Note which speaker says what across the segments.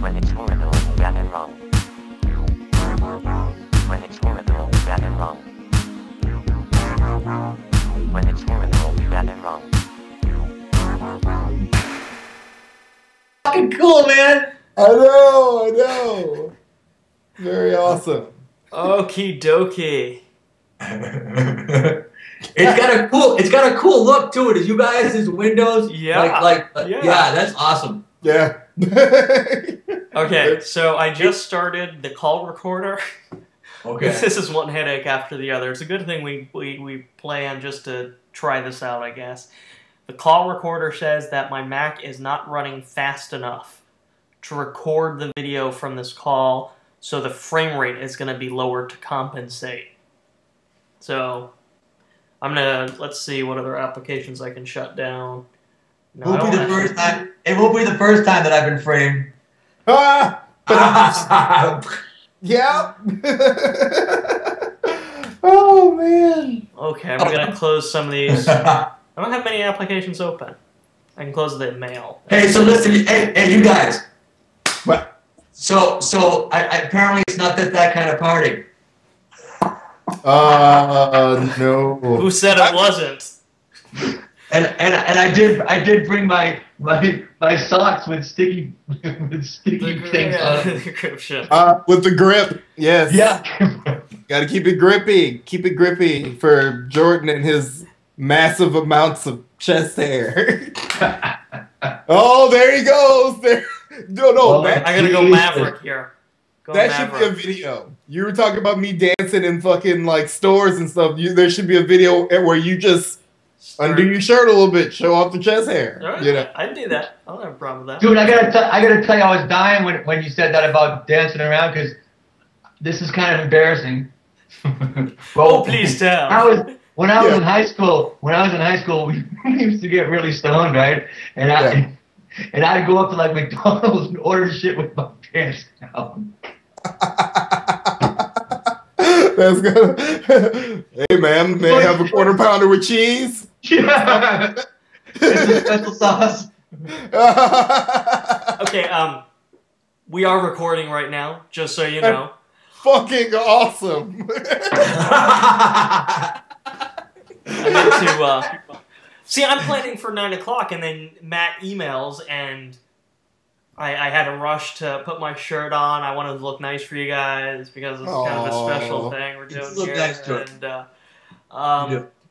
Speaker 1: When it's horrible, bad and wrong. When it's horrible, bad and wrong. When it's horrible, bad and wrong.
Speaker 2: Fucking cool, man.
Speaker 3: I know. Very awesome.
Speaker 4: Okie dokie.
Speaker 2: It's got a cool look to it. Is you guys, his windows?
Speaker 4: Yeah.
Speaker 2: Yeah, that's awesome.
Speaker 3: Yeah.
Speaker 4: Okay, so I just started the call recorder.
Speaker 2: Okay.
Speaker 4: This is one headache after the other. It's a good thing we plan just to try this out, I guess. The call recorder says that my Mac is not running fast enough to record the video from this call, so the frame rate is going to be lower to compensate. So, let's see what other applications I can shut down. No,
Speaker 2: It won't be the first time that I've been framed.
Speaker 3: Yeah. Oh, man.
Speaker 4: Okay, I'm going to close some of these. I don't have many applications open. I can close the mail.
Speaker 2: Hey, so listen, hey, you guys.
Speaker 3: What?
Speaker 2: So apparently it's not that kind of party.
Speaker 3: No.
Speaker 4: Who said it wasn't?
Speaker 2: And I did bring my socks with sticky things on.
Speaker 3: With the grip, yes.
Speaker 2: Yeah.
Speaker 3: Got to keep it grippy. Keep it grippy for Jordan and his massive amounts of chest hair. Oh, there he goes. There. No.
Speaker 2: Oh,
Speaker 4: I gotta go Maverick here.
Speaker 3: That should be a video. You were talking about me dancing in fucking like stores and stuff. There should be a video where you just undo your shirt a little bit, show off the chest hair.
Speaker 4: Right.
Speaker 3: You know?
Speaker 4: I'd do that. I don't have a problem with that.
Speaker 2: Dude, I gotta tell you, I was dying when you said that about dancing around, because this is kind of embarrassing.
Speaker 4: Well, please tell.
Speaker 2: When I was in high school, we used to get really stoned, right? And I'd go up to like McDonald's and order shit with my pants down.
Speaker 3: That's good. Hey, ma'am, may I have a quarter pounder with cheese?
Speaker 2: Yeah. It's a special sauce.
Speaker 4: Okay, we are recording right now, just so you know.
Speaker 3: Fucking awesome.
Speaker 4: I meant to, see, I'm planning for 9 o'clock, and then Matt emails, and I had to rush to put my shirt on. I wanted to look nice for you guys, because it's kind of a special thing we're doing here.
Speaker 2: Nice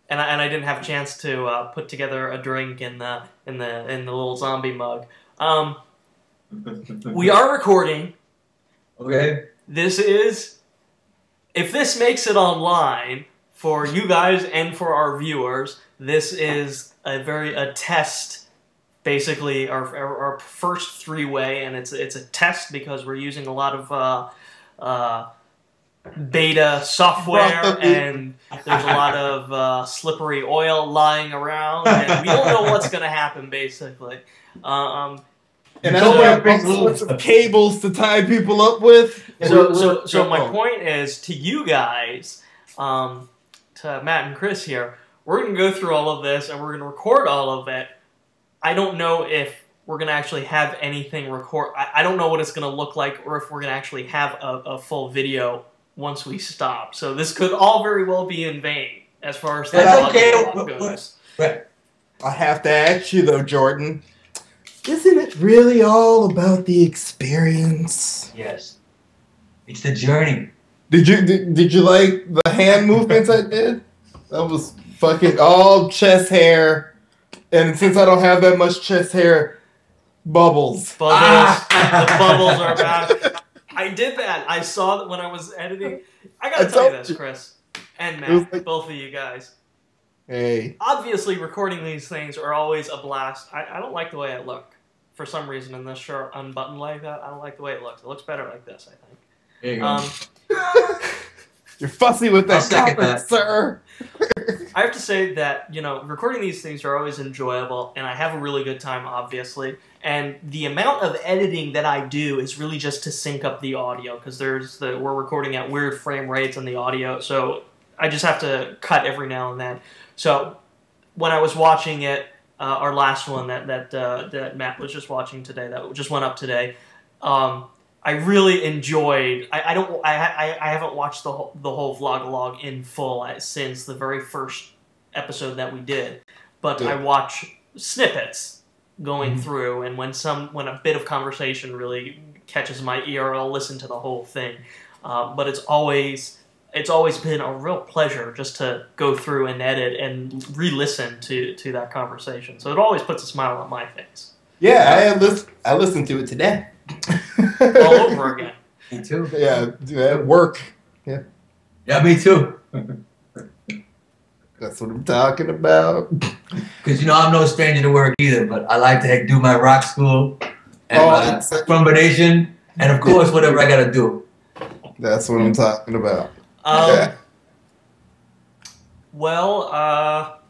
Speaker 4: and I didn't have a chance to put together a drink in the little zombie mug. We are recording.
Speaker 2: Okay.
Speaker 4: If this makes it online for you guys and for our viewers, this is a test, basically our first three-way, and it's a test because we're using a lot of beta software, and there's a lot of slippery oil lying around, and we don't know what's going to happen, basically.
Speaker 3: And I don't have all sorts of cables to tie people up with.
Speaker 4: So my point is, to you guys, to Matt and Chris here, we're going to go through all of this, and we're going to record all of it. I don't know if we're going to actually have anything record. I don't know what it's going to look like, or if we're going to actually have a full video once we stop. So this could all very well be in vain, as far as that goes.
Speaker 3: I have to ask you, though, Jordan. Isn't it really all about the experience?
Speaker 2: Yes. It's the journey.
Speaker 3: Did you like the hand movements I did? That was fucking all chest hair. And since I don't have that much chest hair, bubbles.
Speaker 4: The bubbles are back. I did that. I saw that when I was editing. I gotta tell you this, Chris. And Matt, like, both of you guys.
Speaker 3: Hey.
Speaker 4: Obviously, recording these things are always a blast. I don't like the way I look. For some reason, in this shirt unbuttoned like that, I don't like the way it looks. It looks better like this, I think.
Speaker 2: There you go.
Speaker 3: You're fussy with that comment, sir.
Speaker 4: I have to say that, recording these things are always enjoyable, and I have a really good time, obviously. And the amount of editing that I do is really just to sync up the audio, because we're recording at weird frame rates on the audio, so I just have to cut every now and then. So when I was watching it, our last one that Matt was just watching today, that just went up today, I really enjoyed. I haven't watched the whole vlog-a-log in full since the very first episode that we did, but I watch snippets going through, and when a bit of conversation really catches my ear, I'll listen to the whole thing. But it's always been a real pleasure just to go through and edit and re-listen to that conversation. So it always puts a smile on my face.
Speaker 3: Yeah, I listened to it today.
Speaker 4: All over again.
Speaker 5: Me too.
Speaker 3: Yeah, at work. Yeah.
Speaker 5: Yeah, me too.
Speaker 3: That's what I'm talking about.
Speaker 5: Because, I'm no stranger to work either, but I like to do my rock school and my combination, and of course, whatever I got to do.
Speaker 3: That's what I'm talking about.
Speaker 4: Well,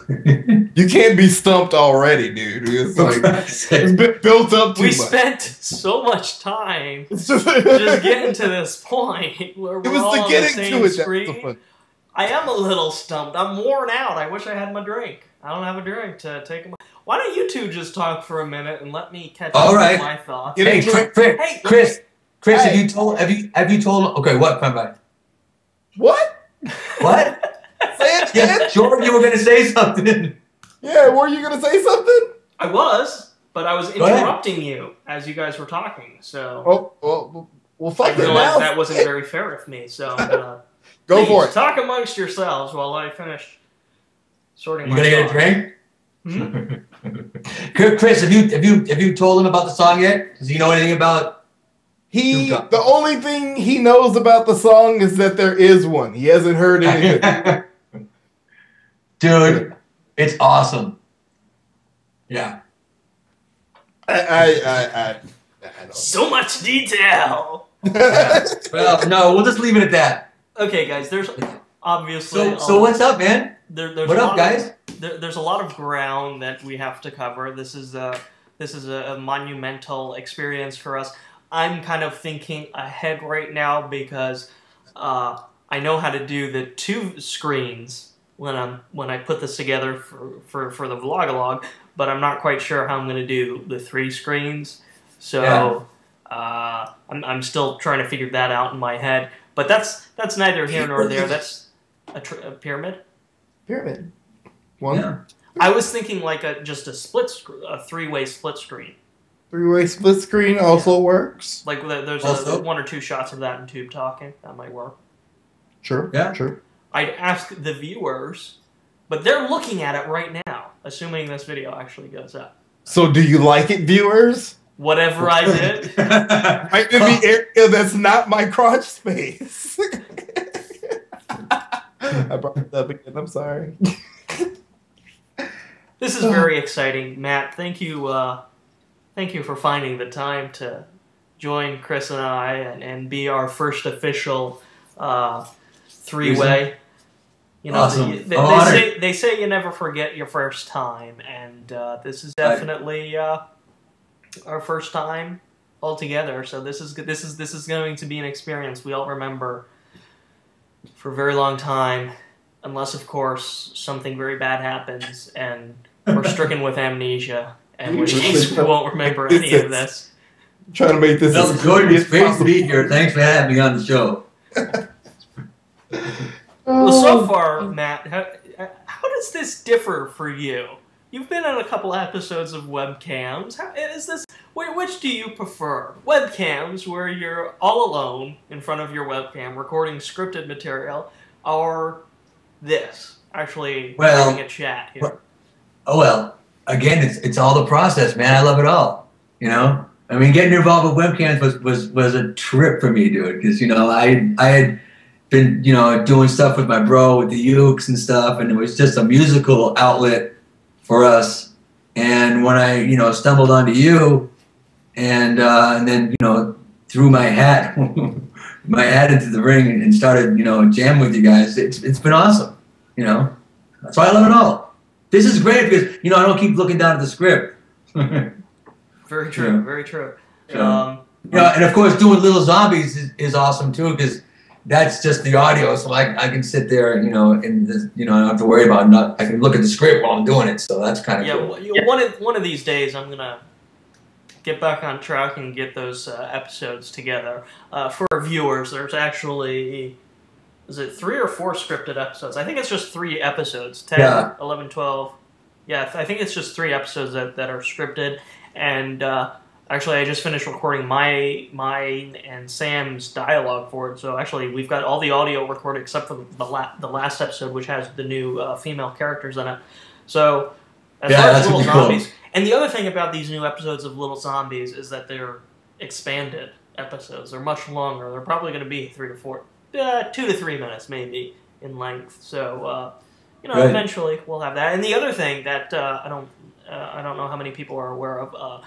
Speaker 3: you can't be stumped already, dude. It's like it's been built up too much.
Speaker 4: We spent so much time just getting to this point where we're all on the same screen. I am a little stumped. I'm worn out. I wish I had my drink. I don't have a drink to take. Why don't you two just talk for a minute and let me catch up with my thoughts?
Speaker 5: Hey, Chris, have you told? Okay, what, Krumbine?
Speaker 3: What?
Speaker 5: What?
Speaker 3: Say it again.
Speaker 5: Jordan, you were going to say something.
Speaker 3: Yeah, were you going to say something?
Speaker 4: I was, but I was interrupting you as you guys were talking. So.
Speaker 3: Well, fuck
Speaker 4: I realized that wasn't very fair of me. So I'm gonna
Speaker 3: go for it.
Speaker 4: Talk amongst yourselves while I finish sorting.
Speaker 5: You gonna get a drink? Chris, have you told him about the song yet? Does he know anything about?
Speaker 3: The only thing he knows about the song is that there is one. He hasn't heard anything.
Speaker 5: Dude, it's awesome. Yeah.
Speaker 3: I don't
Speaker 4: so much detail.
Speaker 5: Yeah. Well, no, we'll just leave it at that.
Speaker 4: Okay, guys. There's obviously.
Speaker 5: So what's up, man?
Speaker 4: There's
Speaker 5: what up, guys?
Speaker 4: There's a lot of ground that we have to cover. This is a monumental experience for us. I'm kind of thinking ahead right now because I know how to do the 2 screens when I put this together for the vlog-a-log, but I'm not quite sure how I'm going to do the 3 screens. So I'm still trying to figure that out in my head. But that's neither here nor there. That's a pyramid.
Speaker 3: Pyramid. One.
Speaker 5: Yeah.
Speaker 4: I was thinking like just a 3-way split screen.
Speaker 3: 3-way split screen also works.
Speaker 4: Like there's 1 or 2 shots of that in Tube Talking. That might work.
Speaker 3: Sure.
Speaker 5: Yeah.
Speaker 3: Sure.
Speaker 4: I'd ask the viewers, but they're looking at it right now, assuming this video actually goes up.
Speaker 3: So do you like it, viewers?
Speaker 4: Whatever I did.
Speaker 3: Right in the area that's not my crotch space. I brought it up again. I'm sorry.
Speaker 4: This is very exciting, Matt. Thank you for finding the time to join Chris and I and be our first official 3-way. You know,
Speaker 5: awesome.
Speaker 4: they say you never forget your first time, and this is definitely our first time all together. So this is going to be an experience we all remember for a very long time, unless of course something very bad happens and we're stricken with amnesia, in which case we won't remember any of this.
Speaker 3: I'm trying to make this
Speaker 5: as good as great to be here. Thanks for having me on the show.
Speaker 4: Well, so far, Matt, how does this differ for you? You've been on a couple episodes of webcams. Which do you prefer? Webcams, where you're all alone in front of your webcam recording scripted material, or this, actually having a chat here?
Speaker 5: Well, again, it's all the process, man. I love it all. I mean, getting involved with webcams was a trip for me, dude. Because I had been doing stuff with my bro with the ukes and stuff, and it was just a musical outlet for us. And when I stumbled onto you, and then threw my hat into the ring and started jamming with you guys, it's been awesome. That's why I love it all. This is great because I don't keep looking down at the script.
Speaker 4: Very true. Very true.
Speaker 5: And of course, doing Little Zombies is awesome too because that's just the audio, so I can sit there, and I don't have to worry about I can look at the script while I'm doing it, so that's kind of cool.
Speaker 4: One of these days, I'm gonna get back on track and get those episodes together. For our viewers, there's actually, is it 3 or 4 scripted episodes? I think it's just 3 episodes. 10, 11, 12. Yeah, I think it's just 3 episodes that are scripted. And actually, I just finished recording mine and Sam's dialogue for it. So actually, we've got all the audio recorded except for the last episode, which has the new female characters in it. So as far as Little Zombies, cool. And the other thing about these new episodes of Little Zombies is that they're expanded episodes. They're much longer. They're probably going to be 2 to 3 minutes maybe in length. So eventually we'll have that. And the other thing that I don't know how many people are aware of.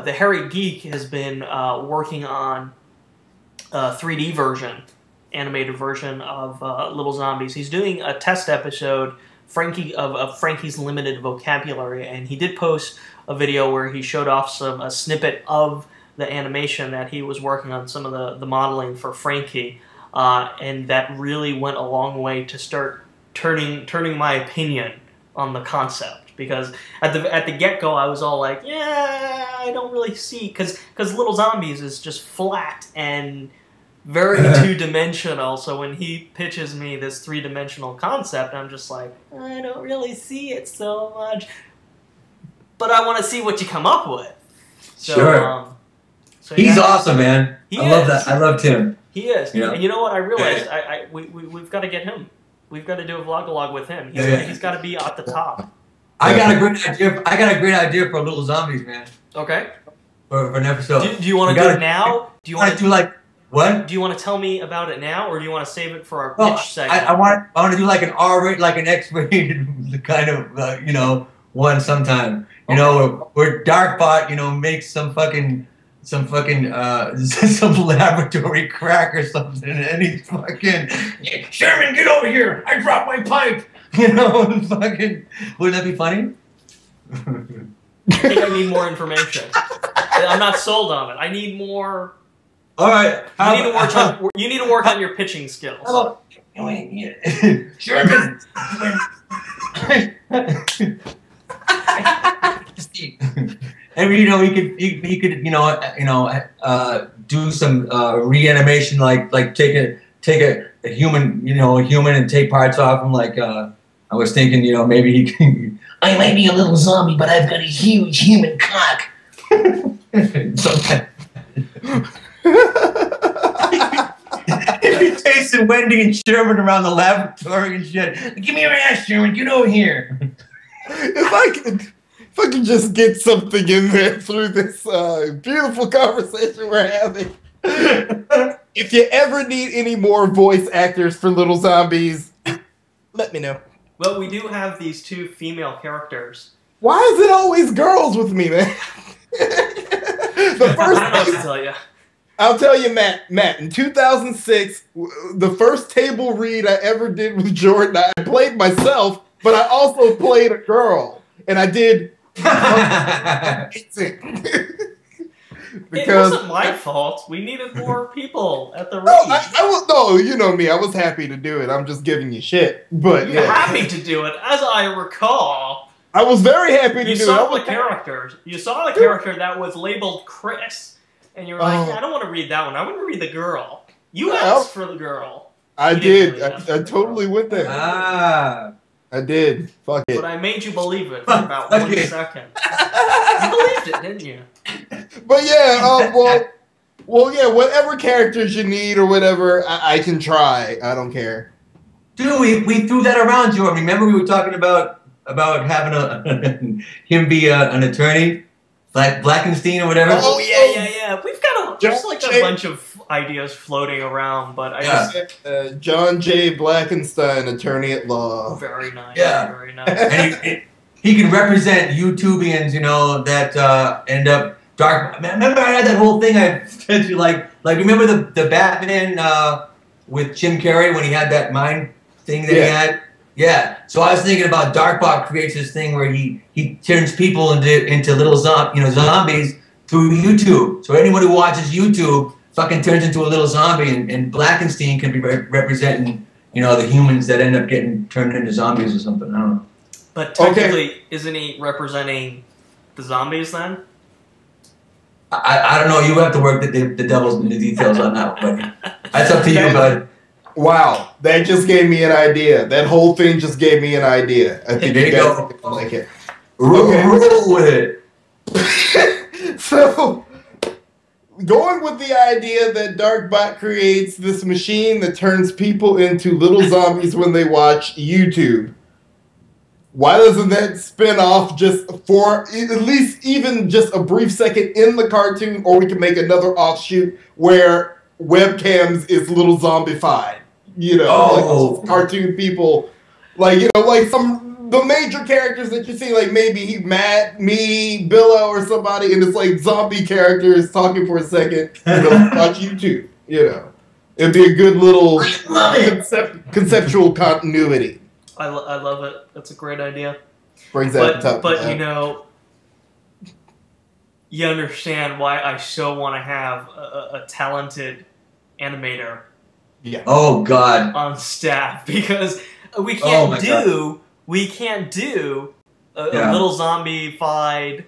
Speaker 4: The Harry Geek has been working on a 3D version, animated version of Little Zombies. He's doing a test episode, of Frankie's Limited Vocabulary, and he did post a video where he showed off a snippet of the animation that he was working on, some of the modeling for Frankie, and that really went a long way to start turning my opinion on the concept. Because at the get-go, I was all like, yeah, I don't really see... Because Little Zombies is just flat and very two-dimensional. So when he pitches me this 3-dimensional concept, I'm just like, I don't really see it so much. But I want to see what you come up with. So,
Speaker 5: sure. He's awesome, man. I love that. I loved him.
Speaker 4: He is. Yeah. And you know what? I realized we've got to get him. We've got to do a vlog-a-log with him. He's got to be at the top.
Speaker 5: I got a great idea for Little Zombies, man.
Speaker 4: Okay.
Speaker 5: For an episode.
Speaker 4: Do you want to do it now? Do you want to
Speaker 5: do like what?
Speaker 4: Do you want to tell me about it now, or do you want to save it for our pitch segment?
Speaker 5: I want to do like an R-rated, like an X-rated kind of one sometime. You know, where Darkbot makes some laboratory crack or something, and he's fucking Sherman, get over here! I dropped my pipe. Wouldn't that be funny?
Speaker 4: I think I need more information. I'm not sold on it. I need more.
Speaker 5: All right.
Speaker 4: You need to work on your pitching skills.
Speaker 5: Sherman. And he could do some reanimation, like take a human, and take parts off him. Like I was thinking, maybe he can. I might be a little zombie, but I've got a huge human cock. If you tasted Wendy and Sherman around the laboratory and shit, give me your ass, Sherman. Get over here.
Speaker 3: If I could just get something in there through this beautiful conversation we're having. If you ever need any more voice actors for Little Zombies, let me know.
Speaker 4: Well, we do have these 2 female characters.
Speaker 3: Why is it always girls with me, man?
Speaker 4: I don't know what to tell you.
Speaker 3: I'll tell you, Matt, in 2006, the first table read I ever did with Jordan, I played myself, but I also played a girl. And I did...
Speaker 4: It wasn't my fault. We needed more people at the read.
Speaker 3: No, you know me. I was happy to do it. I'm just giving you shit. But
Speaker 4: You're happy to do it, as I recall.
Speaker 3: I was very happy to do it.
Speaker 4: You saw the character. You saw the character that was labeled Chris, and you were like, I don't want to read that one. I want to read the girl. You asked for the girl.
Speaker 3: I did. I totally went there. I did. Fuck it.
Speaker 4: But I made you believe it for about 1 second. You believed it, didn't you?
Speaker 3: But yeah, well, yeah, whatever characters you need or whatever, I can try. I don't care.
Speaker 5: Dude, we threw that around, Jordan. Remember we were talking about having him be an attorney, like Blackenstein or whatever.
Speaker 4: Oh yeah. We've got just like a bunch of ideas floating around, but
Speaker 3: John J. Blackenstein, attorney at law.
Speaker 4: Very nice.
Speaker 5: Yeah,
Speaker 4: very nice.
Speaker 5: And he can represent YouTubians, that end up dark. Remember I had that whole thing I said to you, like remember the Batman with Jim Carrey when he had that mind thing that he had. Yeah. So I was thinking about Darkbot creates this thing where he turns people into little zombies through YouTube. So anyone who watches YouTube fucking turns into a little zombie, and Blackenstein can be representing, the humans that end up getting turned into zombies or something. I don't know.
Speaker 4: But technically, isn't he representing the zombies then?
Speaker 5: I don't know. You have to work the devil's in the details on that, but that's up to you, bud.
Speaker 3: Wow, that just gave me an idea. That whole thing just gave me an idea. I think
Speaker 5: There
Speaker 3: you
Speaker 5: you
Speaker 3: guys
Speaker 5: go.
Speaker 3: will like it.
Speaker 5: Roll with it.
Speaker 3: So, going with the idea that Darkbot creates this machine that turns people into little zombies when they watch YouTube, why doesn't that spin off just for at least even just a brief second in the cartoon, or we can make another offshoot where webcams is little zombified? You know, like cartoon people, like, you know, like the major characters that you see, like maybe Matt, me, Billo, or somebody, and it's like zombie characters talking for a second, you know, watch YouTube, you know. It'd be a good little conceptual continuity.
Speaker 4: I love it. That's a great idea.
Speaker 3: Brings that top.
Speaker 4: But you know, you understand why I so want to have a talented animator.
Speaker 3: Yeah.
Speaker 5: Oh God.
Speaker 4: On staff, because we can't do a little zombified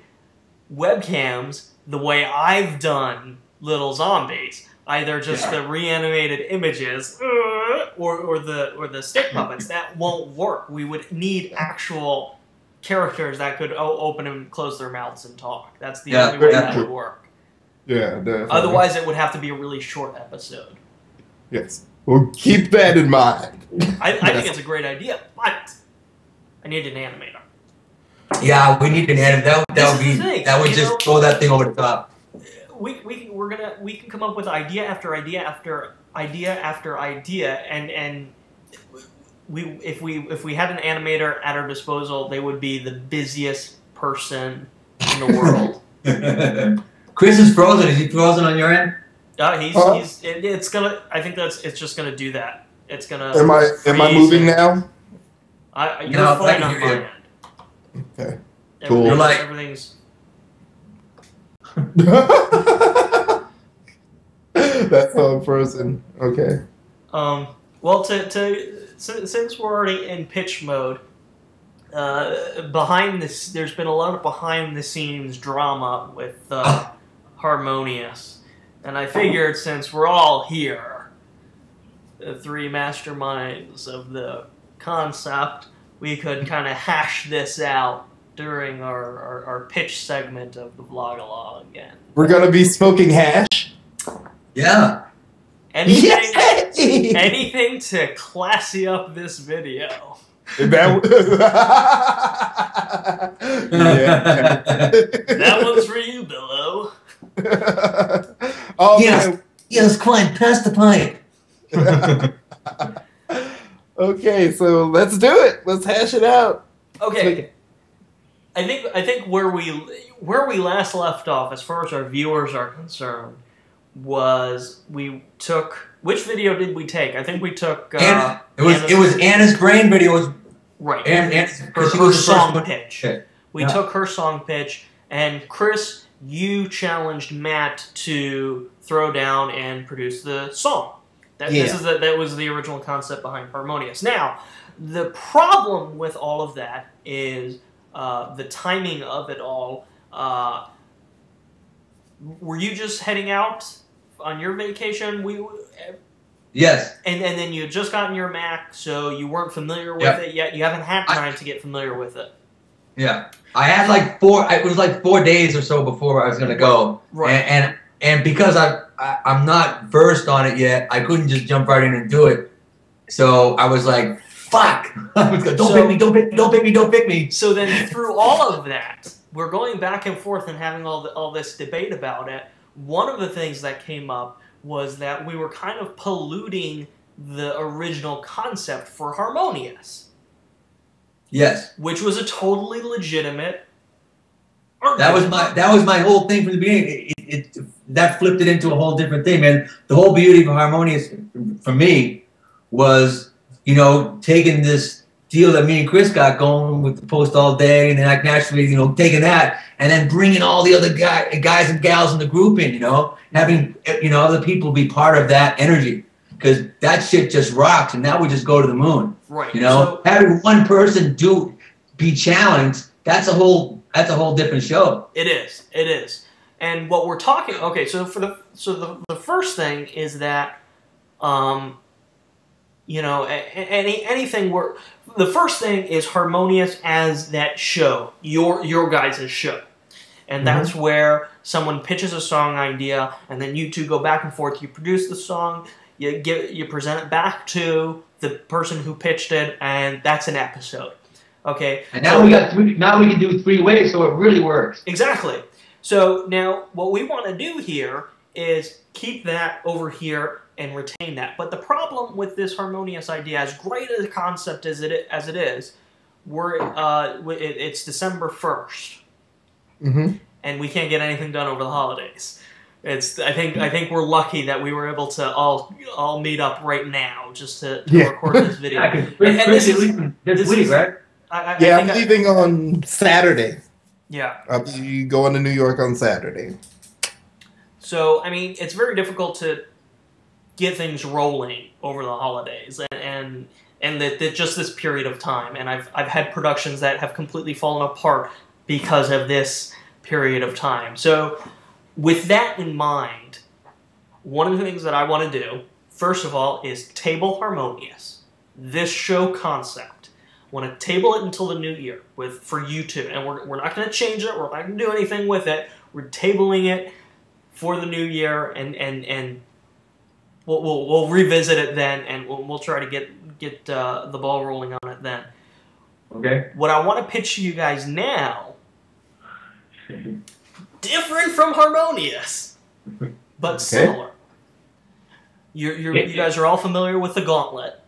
Speaker 4: webcams the way I've done little zombies. Either just the reanimated images or the stick puppets. That won't work. We would need actual characters that could open and close their mouths and talk. That's the only way that would work.
Speaker 3: Yeah, definitely.
Speaker 4: Otherwise, it would have to be a really short episode.
Speaker 3: Yes. Well, keep that in mind.
Speaker 4: I think it's a great idea, but I need an animator.
Speaker 5: Yeah, we need an animator. That would just throw that thing over the top.
Speaker 4: We can come up with idea after idea after idea after idea, and if we had an animator at our disposal, they would be the busiest person in the world.
Speaker 5: Chris is frozen. Is he frozen on your end?
Speaker 4: It's gonna. I think it's just gonna do that. It's gonna.
Speaker 3: Am I moving now?
Speaker 4: You're fine on my end.
Speaker 3: Okay. Cool.
Speaker 5: You're like
Speaker 4: everything's.
Speaker 3: That's how I'm frozen. Okay.
Speaker 4: Well, since we're already in pitch mode, there's been a lot of behind the scenes drama with Harmonious, and I figured since we're all here, the three masterminds of the concept, we could kind of hash this out during our pitch segment of the vlog-a-law again.
Speaker 3: We're gonna be smoking hash?
Speaker 5: Yeah.
Speaker 4: Anything to classy up this video.
Speaker 3: That
Speaker 4: one's for you, Billo.
Speaker 3: Oh,
Speaker 5: yes, Klein, pass the pipe.
Speaker 3: Okay, so let's do it. Let's hash it out.
Speaker 4: Okay. I think where we last left off, as far as our viewers are concerned, was we took, which video did we take? I think we took
Speaker 5: it was Anna's brain video.
Speaker 4: Right.
Speaker 5: Her
Speaker 4: song pitch. We took her song pitch, and Chris, you challenged Matt to throw down and produce the song. That was the original concept behind Harmonious. Now, the problem with all of that is the timing of it all. Were you just heading out on your vacation?
Speaker 5: Yes.
Speaker 4: And then you had just gotten your Mac, so you weren't familiar with it yet. You haven't had time to get familiar with it.
Speaker 5: Yeah. I had like it was like 4 days or so before I was going to go.
Speaker 4: Right.
Speaker 5: And because I'm not versed on it yet, I couldn't just jump right in and do it. So I was like, fuck. Don't pick me.
Speaker 4: So then through all of that, we're going back and forth and having all this debate about it. One of the things that came up was that we were kind of polluting the original concept for Harmonious.
Speaker 5: Yes.
Speaker 4: Which was a totally legitimate argument.
Speaker 5: That was my whole thing from the beginning. That flipped it into a whole different thing, man. The whole beauty of Harmonious for me was, taking this deal that me and Chris got going with the post all day, and then like naturally, taking that and then bringing all the other guys and gals in the group in, having other people be part of that energy, because that shit just rocks, and now we just go to the moon.
Speaker 4: Right.
Speaker 5: So having one person be challenged, that's a whole different show.
Speaker 4: It is. And what we're talking, okay, so the first thing is that, you know, anything where the first thing is harmonious as that show, your guys' show, and that's where someone pitches a song idea, and then you two go back and forth. You produce the song, you present it back to the person who pitched it, and that's an episode. Okay.
Speaker 2: And now we got three. Now we can do 3 ways, so it really works.
Speaker 4: Exactly. So now what we want to do here is keep that over here and retain that. But the problem with this harmonious idea, as great a concept as it is, it's December 1st, and we can't get anything done over the holidays. I think we're lucky that we were able to all meet up right now just to record this video.
Speaker 2: This week, right?
Speaker 3: I'm leaving on Saturday.
Speaker 4: Yeah.
Speaker 3: I'll be going to New York on Saturday.
Speaker 4: So, I mean, it's very difficult to get things rolling over the holidays and just this period of time. And I've had productions that have completely fallen apart because of this period of time. So, with that in mind, one of the things that I want to do, first of all, is table harmonious. This show concept. I want to table it until the new year for you two. And we're not going to change it. We're not going to do anything with it. We're tabling it for the new year, and we'll revisit it then, and we'll try to get the ball rolling on it then.
Speaker 2: Okay.
Speaker 4: What I want to pitch to you guys now, different from harmonious, but similar. You guys are all familiar with the gauntlet.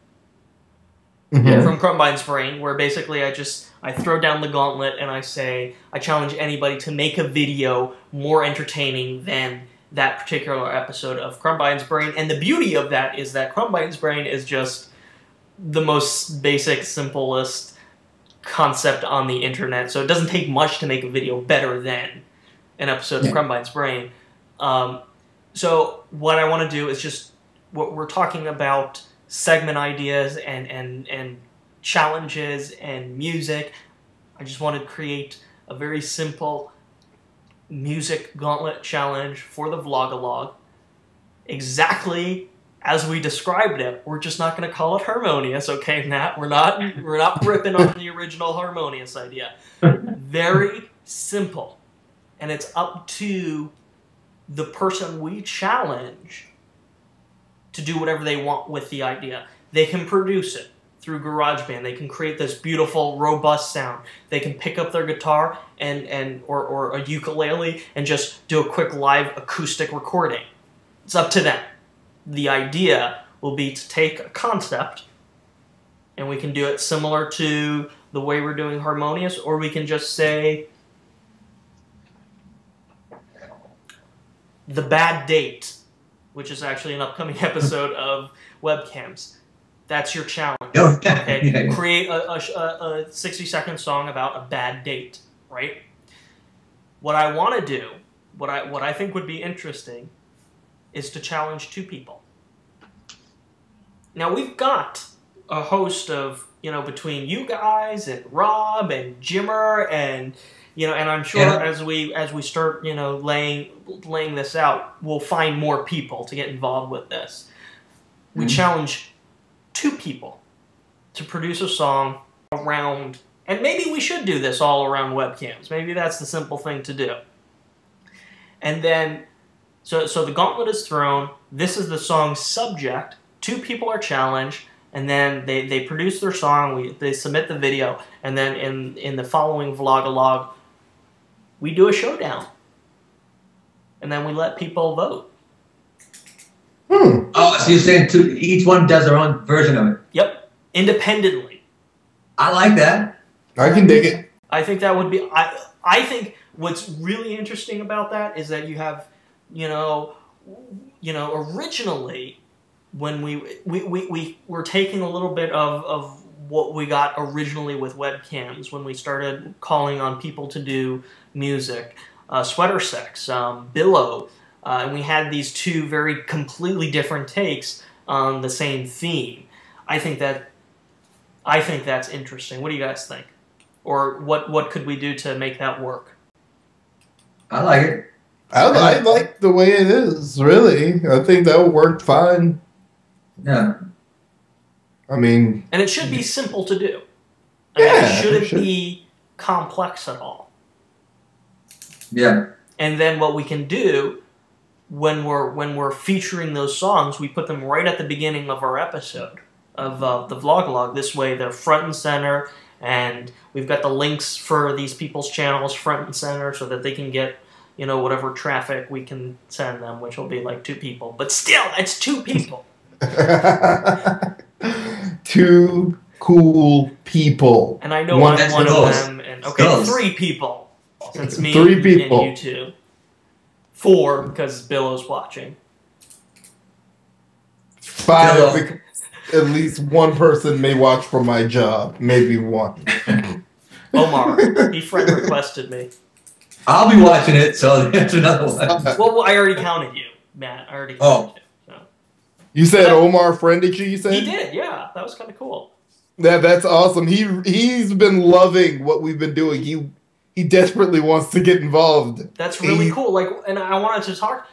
Speaker 4: From Krumbine's brain, where basically I throw down the gauntlet and I say, I challenge anybody to make a video more entertaining than that particular episode of Krumbine's brain. And the beauty of that is that Krumbine's brain is just the most basic, simplest concept on the internet. So it doesn't take much to make a video better than an episode of Krumbine's brain. So what I want to do is just, what we're talking about, segment ideas and challenges and music. I just want to create a very simple music gauntlet challenge for the Vlogalog, exactly as we described it. We're just not going to call it harmonious, okay, Matt? We're not ripping on the original harmonious idea. Very simple, and it's up to the person we challenge to do whatever they want with the idea. They can produce it through GarageBand. They can create this beautiful, robust sound. They can pick up their guitar or a ukulele and just do a quick live acoustic recording. It's up to them. The idea will be to take a concept, and we can do it similar to the way we're doing harmonious, or we can just say, The Bad Date, which is actually an upcoming episode of Webcams. That's your challenge. Okay? Create a 60-second song about a bad date, right? What I want to do, what I think would be interesting, is to challenge 2 people. Now, we've got a host of, between you guys and Rob and Jimmer and, and I'm sure as we start, laying this out, we'll find more people to get involved with this. We challenge 2 people to produce a song around, and maybe we should do this all around webcams. Maybe that's the simple thing to do. And then, so the gauntlet is thrown. This is the song's subject. 2 people are challenged, and then they produce their song. They submit the video, and then in the following Vlogalog, we do a showdown, and then we let people vote.
Speaker 5: Oh, so you're saying each one does their own version of it?
Speaker 4: Yep, independently.
Speaker 5: I like that.
Speaker 3: I can dig it.
Speaker 4: I think that would be. I think what's really interesting about that is that you have, originally when we were taking a little bit of what we got originally with webcams when we started calling on people to do music, Sweater Sex, Billow. And we had these 2 very completely different takes on the same theme. I think that's interesting. What do you guys think? Or what could we do to make that work?
Speaker 5: I like it.
Speaker 3: I like the way it is, really. I think that would work fine.
Speaker 5: Yeah.
Speaker 3: I mean...
Speaker 4: And it should be simple to do.
Speaker 3: Yeah,
Speaker 4: it shouldn't
Speaker 3: should.
Speaker 4: be complex at all.
Speaker 5: Yeah.
Speaker 4: And then what we can do when we're featuring those songs, we put them right at the beginning of our episode of the vlog log. This way they're front and center, and we've got the links for these people's channels front and center so that they can get, whatever traffic we can send them, which will be like 2 people. But still, it's 2 people.
Speaker 3: 2 cool people.
Speaker 4: And I know
Speaker 3: One
Speaker 4: I'm one of them. And okay,
Speaker 5: Those.
Speaker 4: 3 people. Since me
Speaker 3: 3 people.
Speaker 4: and you 2. 4 because Billow's watching.
Speaker 3: 5
Speaker 5: Hello.
Speaker 3: because at least one person may watch for my job. Maybe 1.
Speaker 4: Omar, he friend requested me.
Speaker 5: I'll be watching it, so that's another one.
Speaker 4: Well, I already counted you, Matt. I already counted you. So.
Speaker 3: You said Omar friended you said?
Speaker 4: He did, yeah. That was kind of cool.
Speaker 3: That's awesome. He's been loving what we've been doing. He desperately wants to get involved.
Speaker 4: That's really cool. Like, and I wanted to talk.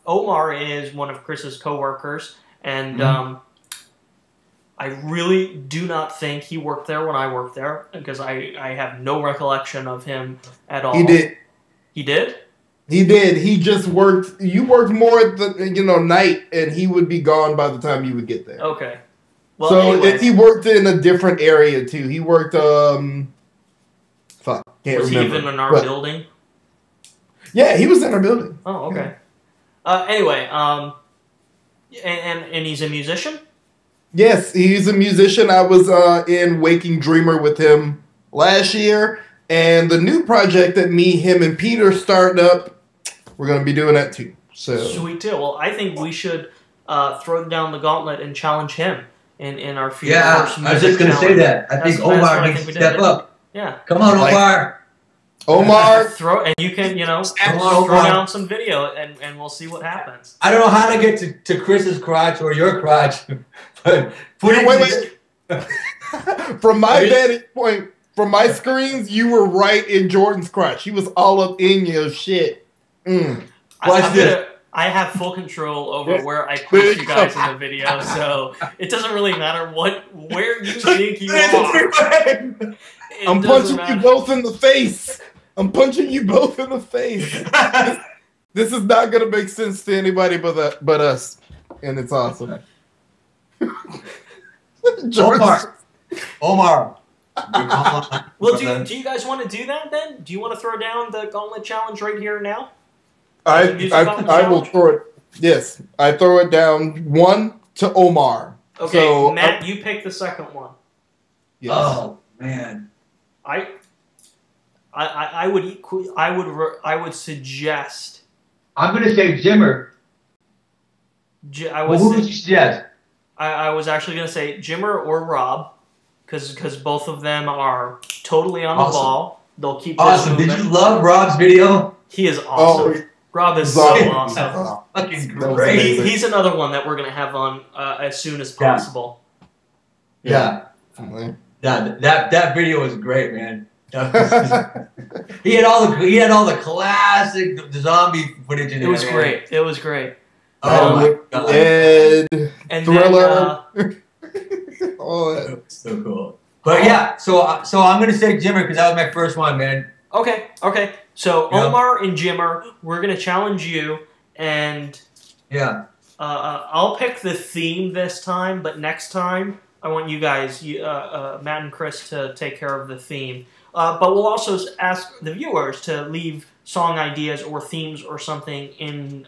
Speaker 4: Omar is one of Chris's coworkers, and I really do not think he worked there when I worked there, because I have no recollection of him at all.
Speaker 3: He did.
Speaker 4: He did?
Speaker 3: He did. He just worked. You worked more at the night, and he would be gone by the time you would get there.
Speaker 4: Okay. Well,
Speaker 3: So
Speaker 4: anyways.
Speaker 3: he worked in a different area too. He worked. Fuck, can't
Speaker 4: Was he
Speaker 3: remember.
Speaker 4: even in our
Speaker 3: But-
Speaker 4: building?
Speaker 3: Yeah, he was in our building.
Speaker 4: Oh, okay. Anyway, and he's a musician?
Speaker 3: Yes, he's a musician. I was in Waking Dreamer with him last year, and the new project that me, him, and Peter starting up, we're gonna be doing that too. So
Speaker 4: Sweet too. Well, I think we should throw down the gauntlet and challenge him in our future.
Speaker 5: Yeah,
Speaker 4: first
Speaker 5: I was
Speaker 4: music
Speaker 5: just going to say
Speaker 4: challenge.
Speaker 5: that. I think
Speaker 4: That's what
Speaker 5: Omar
Speaker 4: I
Speaker 5: needs
Speaker 4: think
Speaker 5: to
Speaker 4: we
Speaker 5: step
Speaker 4: did.
Speaker 5: up.
Speaker 4: Yeah.
Speaker 5: Come on,
Speaker 3: Like-
Speaker 5: Omar.
Speaker 3: Omar,
Speaker 4: Throw, and you can,
Speaker 5: Come on,
Speaker 4: throw
Speaker 5: Omar.
Speaker 4: down some video, and we'll see what happens.
Speaker 5: I don't know how to get to Chris's crotch or your crotch, but put it
Speaker 3: wait. From my
Speaker 5: Are you-
Speaker 3: vantage point, from my screens, you were right in Jordan's crotch. He was all up in your shit.
Speaker 5: Watch
Speaker 4: I'm
Speaker 5: this.
Speaker 4: gonna- I have full control over where I put you guys in the video, so it doesn't really matter where you think you are. It
Speaker 3: I'm
Speaker 4: doesn't
Speaker 3: punching
Speaker 4: matter.
Speaker 3: you both in the face. I'm punching you both in the face. This is not gonna make sense to anybody but us, and it's awesome.
Speaker 5: Omar. Omar.
Speaker 4: Well, do you guys want to do that then? Do you want to throw down the gauntlet challenge right here now?
Speaker 3: I will
Speaker 4: challenge?
Speaker 3: throw it. Yes, I throw it down 1 to Omar.
Speaker 4: Okay,
Speaker 3: So,
Speaker 4: Matt, you pick the second one.
Speaker 3: Yes.
Speaker 5: Oh man.
Speaker 4: I would suggest.
Speaker 2: I'm gonna say Jimmer.
Speaker 4: I
Speaker 2: Well,
Speaker 4: was
Speaker 2: who would you suggest?
Speaker 4: I was actually going to say Jimmer or Rob, because both of them are totally on the
Speaker 5: Awesome.
Speaker 4: ball. They'll keep this
Speaker 5: Awesome. Did
Speaker 4: moving.
Speaker 5: you love Rob's video?
Speaker 4: He is awesome. Rob is so
Speaker 3: Rob-
Speaker 4: awesome.
Speaker 5: Fucking
Speaker 3: That was
Speaker 5: great.
Speaker 3: amazing.
Speaker 4: He's another one that we're going to have on as soon as possible.
Speaker 5: Yeah.
Speaker 3: Definitely.
Speaker 5: Yeah, that video was great, man. That was he had all the classic zombie footage in
Speaker 4: It
Speaker 5: there.
Speaker 4: was
Speaker 5: man.
Speaker 4: great. It was great.
Speaker 5: Oh my god.
Speaker 3: Ed,
Speaker 4: And
Speaker 3: Thriller.
Speaker 4: then,
Speaker 3: all that.
Speaker 5: That was so cool. But yeah, so I'm gonna say Jimmer because that was my first one, man.
Speaker 4: okay. So
Speaker 5: Yeah.
Speaker 4: Omar and Jimmer, we're going to challenge you, and
Speaker 5: Yeah.
Speaker 4: I'll pick the theme this time, but next time I want you guys, Matt and Chris, to take care of the theme. But we'll also ask the viewers to leave song ideas or themes or something in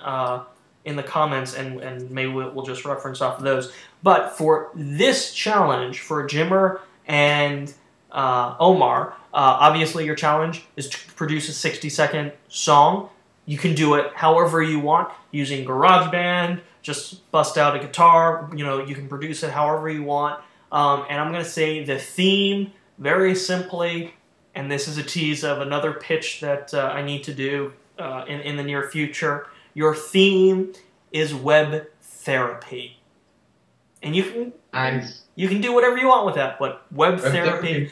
Speaker 4: the comments, and maybe we'll just reference off of those. But for this challenge, for Jimmer and Omar, obviously your challenge is to produce a 60-second song. You can do it however you want, using GarageBand, just bust out a guitar, you can produce it however you want. And I'm going to say the theme, very simply, and this is a tease of another pitch that I need to do in the near future. Your theme is web therapy. And you can do whatever you want with that, but web therapy.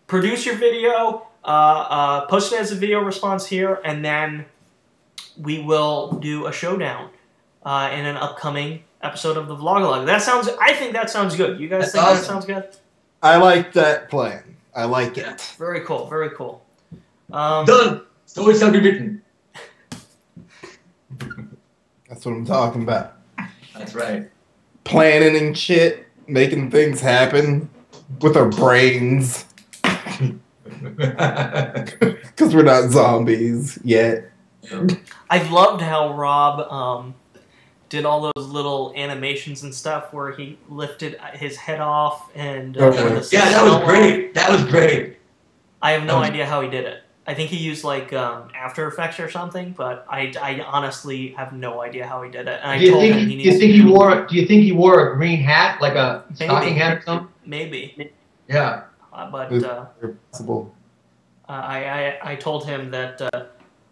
Speaker 4: Produce your video, post it as a video response here, and then we will do a showdown in an upcoming episode of the Vlogalog. I think that sounds good. You guys think that sounds good?
Speaker 3: I like that plan. I like it.
Speaker 4: Very cool. Very cool.
Speaker 5: Done. So it shall be written.
Speaker 3: That's what I'm talking about.
Speaker 5: That's right.
Speaker 3: Planning and shit, making things happen with our brains. Because we're not zombies yet.
Speaker 4: I loved how Rob did all those little animations and stuff where he lifted his head off and
Speaker 5: yeah, that was great. That was great.
Speaker 4: I have no idea how he did it. I think he used like After Effects or something, but I honestly have no idea how he did it. And
Speaker 2: Do you think he wore a green hat, like a stocking hat or something?
Speaker 4: Maybe.
Speaker 5: Yeah.
Speaker 4: But
Speaker 3: possible.
Speaker 4: I told him that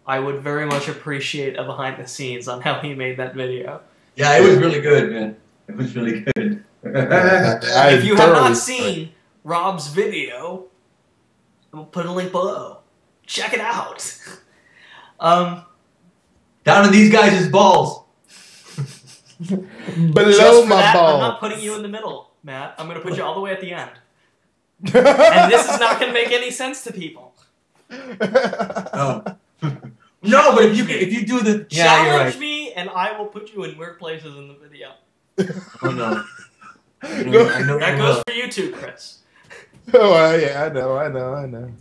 Speaker 4: I would very much appreciate a behind the scenes on how he made that video.
Speaker 5: Yeah, it was really good, man. It was really good.
Speaker 4: If you have not seen Rob's video, we'll put a link below. Check it out.
Speaker 5: Down to these guys' balls.
Speaker 3: Below my balls.
Speaker 4: I'm not putting you in the middle, Matt. I'm going to put you all the way at the end. And this is not going to make any sense to people.
Speaker 5: Oh. No, but if you do the
Speaker 4: challenge me, and I will put you in weird places in the video.
Speaker 5: Oh no.
Speaker 4: That goes for you too, Chris.
Speaker 3: Oh yeah, I know.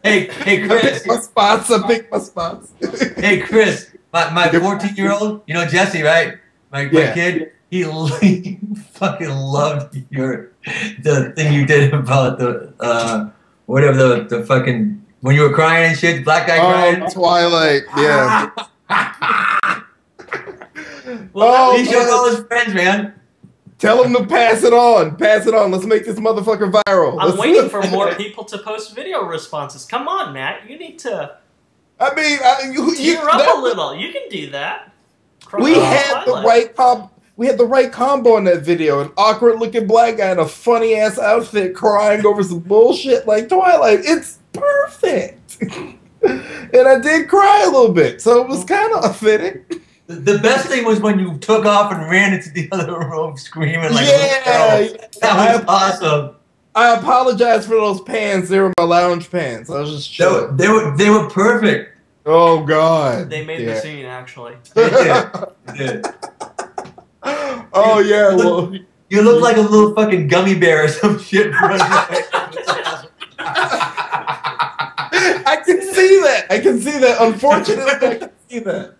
Speaker 5: Hey, Chris.
Speaker 3: I pick my spots.
Speaker 5: Hey, Chris, my 14-year-old, you know Jesse, right? My kid, he fucking loved the thing you did about the whatever the fucking when you were crying and shit, black guy crying.
Speaker 3: Twilight, yeah.
Speaker 5: He showed all his friends, man.
Speaker 3: Tell him to pass it on. Pass it on. Let's make this motherfucker viral.
Speaker 4: I'm waiting for more people to post video responses. Come on, Matt. You need to.
Speaker 3: I mean,
Speaker 4: tear up a little. You can do that.
Speaker 3: We had the right We had the right combo in that video. An awkward-looking black guy in a funny-ass outfit crying over some bullshit like Twilight. It's perfect. And I did cry a little bit, so it was kind of fitting.
Speaker 5: The best thing was when you took off and ran into the other room screaming like, that was awesome.
Speaker 3: I apologize for those pants. They were my lounge pants. I was just chilling.
Speaker 5: They were perfect.
Speaker 3: Oh God.
Speaker 4: They made the scene actually.
Speaker 5: They did.
Speaker 3: Oh yeah. Well,
Speaker 5: you look like a little fucking gummy bear or some shit.
Speaker 3: I can see that. Unfortunately, I can see that.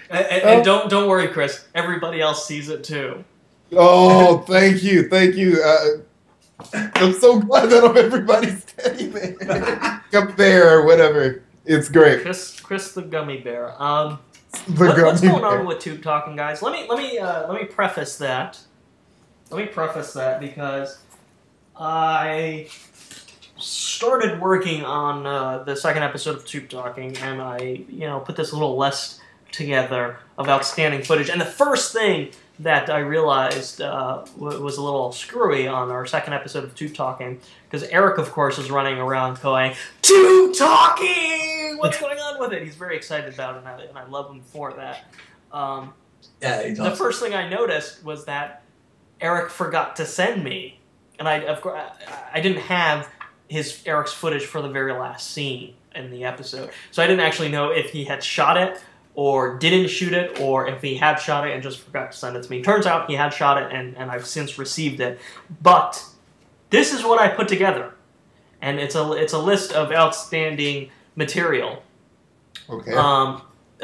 Speaker 4: And don't worry, Chris. Everybody else sees it too.
Speaker 3: Oh, thank you. I'm so glad that I'm everybody's teddy bear. Up there or whatever. It's great.
Speaker 4: Chris the gummy bear. What's going on with Tube Talking, guys? Let me preface that. Because I started working on the second episode of Tube Talking, and I put this little list together of outstanding footage. And the first thing that I realized was a little screwy on our second episode of Tube Talking, because Eric, of course, is running around going, Tube Talking! What's going on with it? He's very excited about it, and I love him for that.
Speaker 5: Yeah, he's awesome.
Speaker 4: The first thing I noticed was that Eric forgot to send me, and I didn't have Eric's footage for the very last scene in the episode, so I didn't actually know if he had shot it or didn't shoot it, or if he had shot it and just forgot to send it to me. Turns out he had shot it, and I've since received it. But this is what I put together, and it's a list of outstanding material.
Speaker 3: Okay.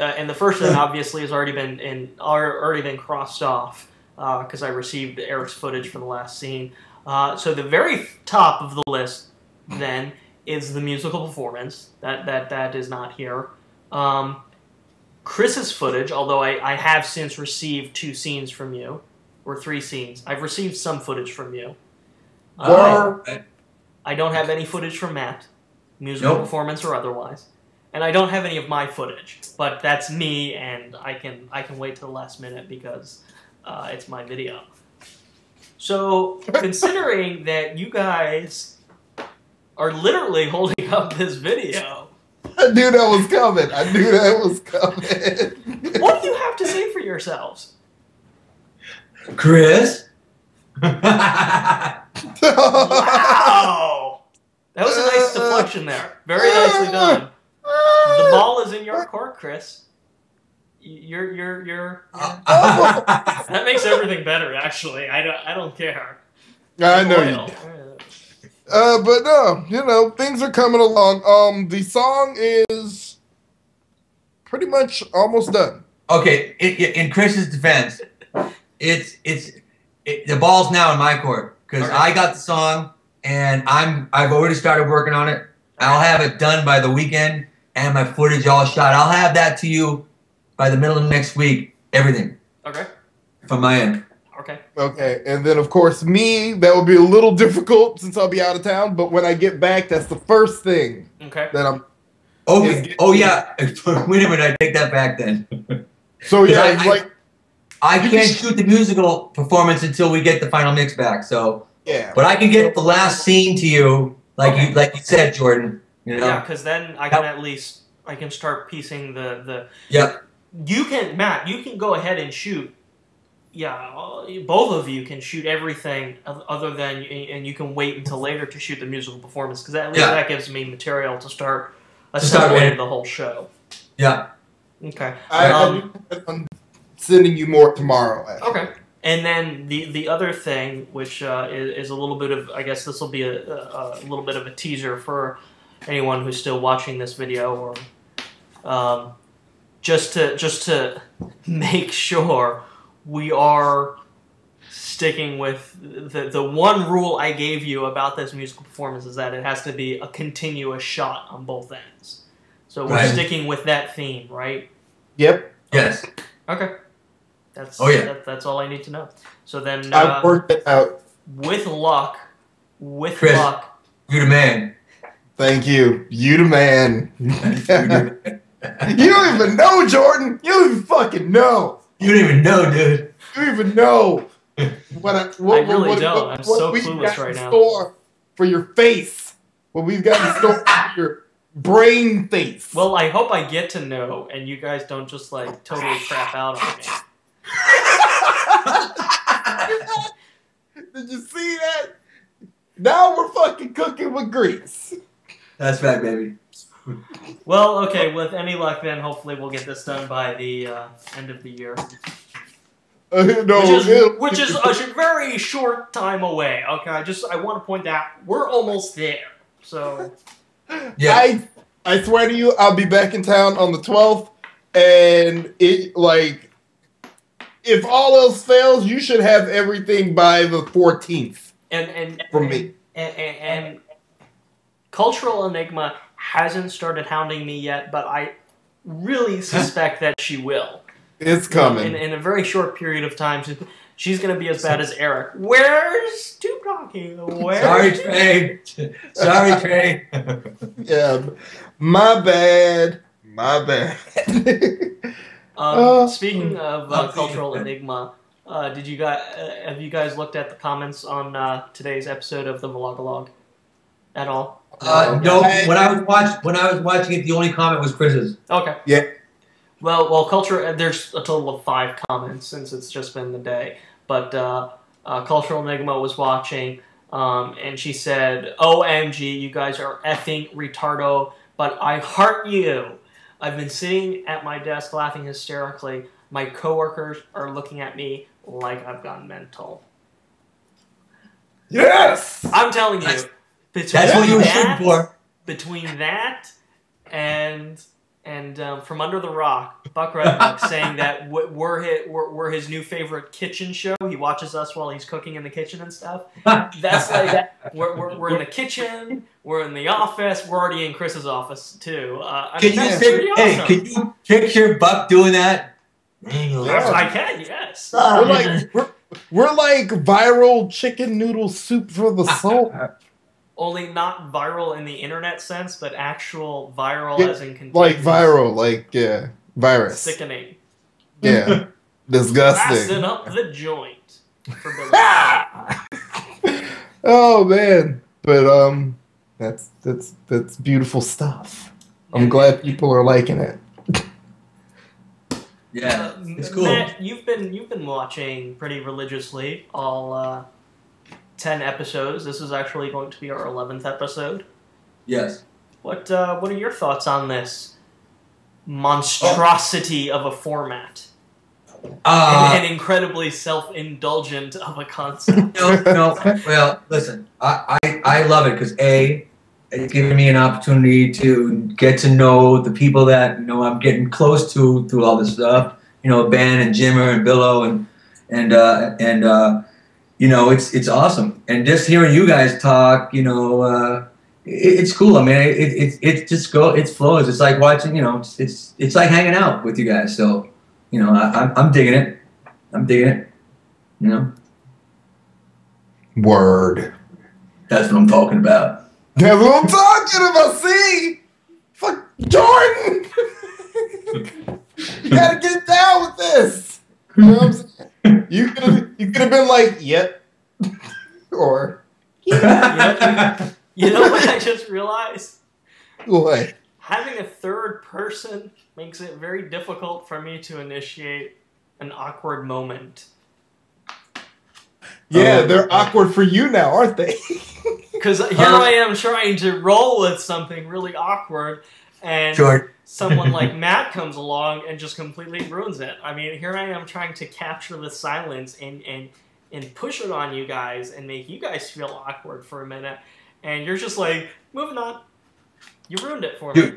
Speaker 4: And the first thing obviously has already been crossed off because I received Eric's footage for the last scene. So the very top of the list then is the musical performance. That is not here. Chris's footage, although I have since received 2 scenes from you, or 3 scenes. I've received some footage from you. I don't have any footage from Matt, musical performance or otherwise, and I don't have any of my footage. But that's me, and I can wait till the last minute because it's my video. So considering that you guys are literally holding up this video.
Speaker 3: I knew that was coming. I knew that was coming.
Speaker 4: What do you have to say for yourselves?
Speaker 5: Chris?
Speaker 4: Wow! That was a nice deflection there. Very nicely done. The ball is in your court, Chris. You're that makes everything better, actually. I don't care.
Speaker 3: I know you. But no, you know, things are coming along. The song is pretty much almost done.
Speaker 5: Okay, in Chris's defense, the ball's now in my court because
Speaker 4: Okay.
Speaker 5: I got the song and I've already started working on it. I'll have it done by the weekend and my footage all shot. I'll have that to you by the middle of next week. Everything
Speaker 4: Okay.
Speaker 5: from my end.
Speaker 4: Okay.
Speaker 3: Okay, and then of course me, that will be a little difficult since I'll be out of town. But when I get back, that's the first thing
Speaker 4: Okay.
Speaker 3: that I'm.
Speaker 5: Okay. Oh yeah. Wait a minute. I take that back then.
Speaker 3: So yeah,
Speaker 5: I can't shoot the musical performance until we get the final mix back. So,
Speaker 3: yeah.
Speaker 5: but I can get the last scene to you, like
Speaker 4: Okay.
Speaker 5: you said, Jordan. You know.
Speaker 4: Yeah, because then I can at least I can start piecing the.
Speaker 5: Yeah.
Speaker 4: You can, Matt. You can go ahead and shoot. Yeah, both of you can shoot everything other than, and you can wait until later to shoot the musical performance because at least that gives me material to start assembling the whole show.
Speaker 5: Yeah.
Speaker 3: I
Speaker 4: Okay.
Speaker 3: I'm sending you more tomorrow. Actually.
Speaker 4: Okay. And then the other thing, which is a little bit of, I guess this will be a little bit of a teaser for anyone who's still watching this video, or just to make sure we are sticking with the one rule I gave you about this musical performance is that it has to be a continuous shot on both ends. So we're sticking with that theme, right?
Speaker 3: Yep.
Speaker 5: Yes.
Speaker 4: Okay. That's that's all I need to know. So then
Speaker 3: I've worked it out.
Speaker 4: with luck,
Speaker 5: Chris, you're the man.
Speaker 3: Thank you. You the man.
Speaker 5: You're the man.
Speaker 3: You don't even know, Jordan. You don't even fucking know.
Speaker 5: You don't even know, dude.
Speaker 3: You don't even know what
Speaker 4: I really don't. I'm so clueless right now.
Speaker 3: Store for your face. What we've got in store for your brain face.
Speaker 4: Well, I hope I get to know, and you guys don't just like totally crap out on me.
Speaker 3: Did you see that? Now we're fucking cooking with grease.
Speaker 5: That's right, baby.
Speaker 4: Well, okay. With any luck, then hopefully we'll get this done by the end of the year, which is a very short time away. Okay, I want to point out we're almost there. So,
Speaker 5: yeah,
Speaker 3: I swear to you, I'll be back in town on the 12th, and if all else fails, you should have everything by the 14th.
Speaker 4: And
Speaker 3: from me.
Speaker 4: And Cultural Enigma hasn't started hounding me yet, but I really suspect that she will.
Speaker 3: It's coming.
Speaker 4: In a very short period of time, she's going to be as bad as Eric. Where's Tube Talking?
Speaker 5: Sorry, Trey. Sorry, Trey.
Speaker 3: Yeah, my bad. My bad.
Speaker 4: Speaking of Cultural Enigma, have you guys looked at the comments on today's episode of the Vlogalog at all?
Speaker 5: No. When I was watching it, the only comment was Chris's.
Speaker 4: Okay.
Speaker 3: Yeah.
Speaker 4: Well, there's a total of 5 comments since it's just been the day. But Cultural Enigma was watching, and she said, "OMG, you guys are effing retardo, but I heart you. I've been sitting at my desk laughing hysterically. My coworkers are looking at me like I've gone mental."
Speaker 3: Yes!
Speaker 4: I'm telling you,
Speaker 5: That's what you were shooting for.
Speaker 4: Between that and From Under the Rock, Buck Redneck saying that we're his new favorite kitchen show. He watches us while he's cooking in the kitchen and stuff. That's like we're in the kitchen, we're in the office, we're already in Chris's office too.
Speaker 5: Can you picture Buck doing that?
Speaker 4: I can, yes.
Speaker 3: We're like viral chicken noodle soup for the soul.
Speaker 4: Only not viral in the internet sense, but actual viral as in contagious.
Speaker 3: Like viral, virus.
Speaker 4: Sickening.
Speaker 3: Yeah. Disgusting.
Speaker 4: Blasting up the joint for Billy.
Speaker 3: Oh man. But that's beautiful stuff. I'm glad people are liking it.
Speaker 5: Yeah, it's cool.
Speaker 4: Matt, you've been watching pretty religiously all 10 episodes. This is actually going to be our 11th episode.
Speaker 5: Yes.
Speaker 4: What are your thoughts on this monstrosity of a format? And incredibly self-indulgent of a concept.
Speaker 5: No. Well, listen, I love it because it's giving me an opportunity to get to know the people that I'm getting close to through all this stuff. Ben and Jimmer and Billo and it's awesome. And just hearing you guys talk, it's cool. I mean, it just it flows. It's like watching, it's like hanging out with you guys. So, I'm digging it. I'm digging it.
Speaker 3: Word.
Speaker 5: That's what I'm talking about.
Speaker 3: That's what I'm talking about. See, fuck Jordan. You gotta get down with this. You know what I'm saying? You could have been like, yep, or
Speaker 4: You know what I just realized?
Speaker 3: what?
Speaker 4: Having a third person makes it very difficult for me to initiate an awkward moment.
Speaker 3: Yeah, they're awkward for you now, aren't they?
Speaker 4: Because here I am trying to roll with something really awkward, and someone like Matt comes along and just completely ruins it. I mean, here I am trying to capture the silence and push it on you guys and make you guys feel awkward for a minute, and you're just like, moving on. You ruined it for me.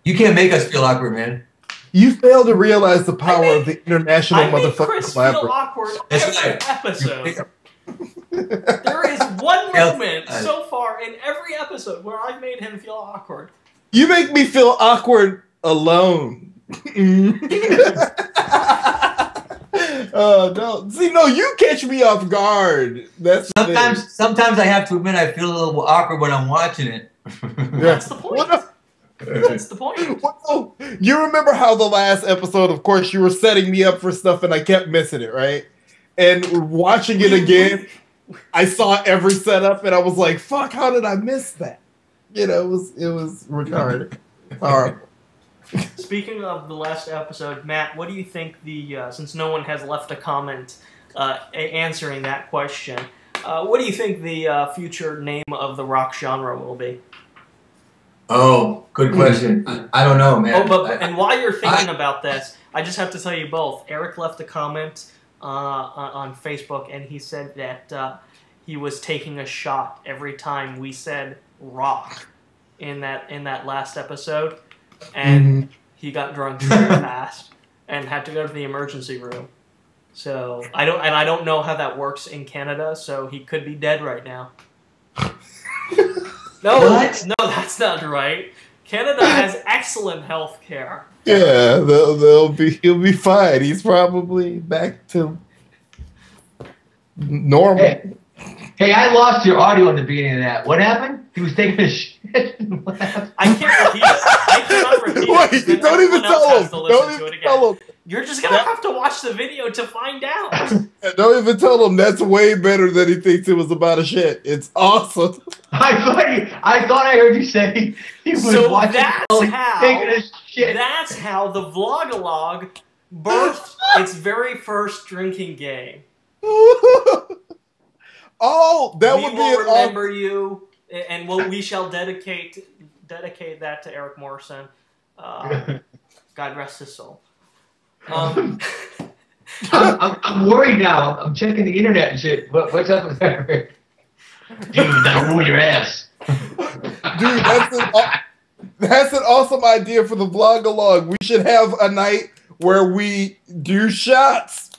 Speaker 5: You can't make us feel awkward, man.
Speaker 3: You fail to realize the power of the international
Speaker 4: I make
Speaker 3: motherfucker
Speaker 4: Chris feel
Speaker 3: collaborator.
Speaker 4: awkward every episode. There is one moment so far in every episode where I've made him feel awkward.
Speaker 3: You make me feel awkward alone. No. See, no, you catch me off guard. That's
Speaker 5: sometimes I have to admit I feel a little awkward when I'm watching it.
Speaker 4: That's the point. That's the point.
Speaker 3: Well, you remember how the last episode, of course, you were setting me up for stuff and I kept missing it, right? And watching it again, I saw every setup and I was like, fuck, how did I miss that? It was retarded. Horrible.
Speaker 4: Speaking of the last episode, Matt, what do you think since no one has left a comment answering that question, what do you think the future name of the rock genre will be?
Speaker 5: Oh, good question. I don't know, man.
Speaker 4: And while you're thinking about this, I just have to tell you both. Eric left a comment on Facebook, and he said that he was taking a shot every time we said rock in that last episode, and he got drunk very fast and had to go to the emergency room. So I don't know how that works in Canada. So he could be dead right now. No, that's not right. Canada has excellent health care.
Speaker 3: Yeah, he'll be fine. He's probably back to normal.
Speaker 2: Hey, I lost your audio in the beginning of that. What happened? He was taking a shit. What happened?
Speaker 4: I can't repeat it. I cannot repeat it.
Speaker 3: Wait, don't even tell him. Don't even tell him.
Speaker 4: You're just gonna have to watch the video to find out.
Speaker 3: Don't even tell him. That's way better than he thinks it was about a shit. It's awesome.
Speaker 2: I thought I heard you say he was watching taking a shit.
Speaker 4: That's how the Vlogalog birthed its very first drinking game.
Speaker 3: Oh, that would be
Speaker 4: We will remember you, and we shall dedicate that to Eric Morrison. God rest his soul.
Speaker 2: I'm worried now. I'm checking the internet and shit. What's up with that? Dude, that'll ruin your ass.
Speaker 3: Dude, that's an awesome idea for the Vlogalog. We should have a night where we do shots.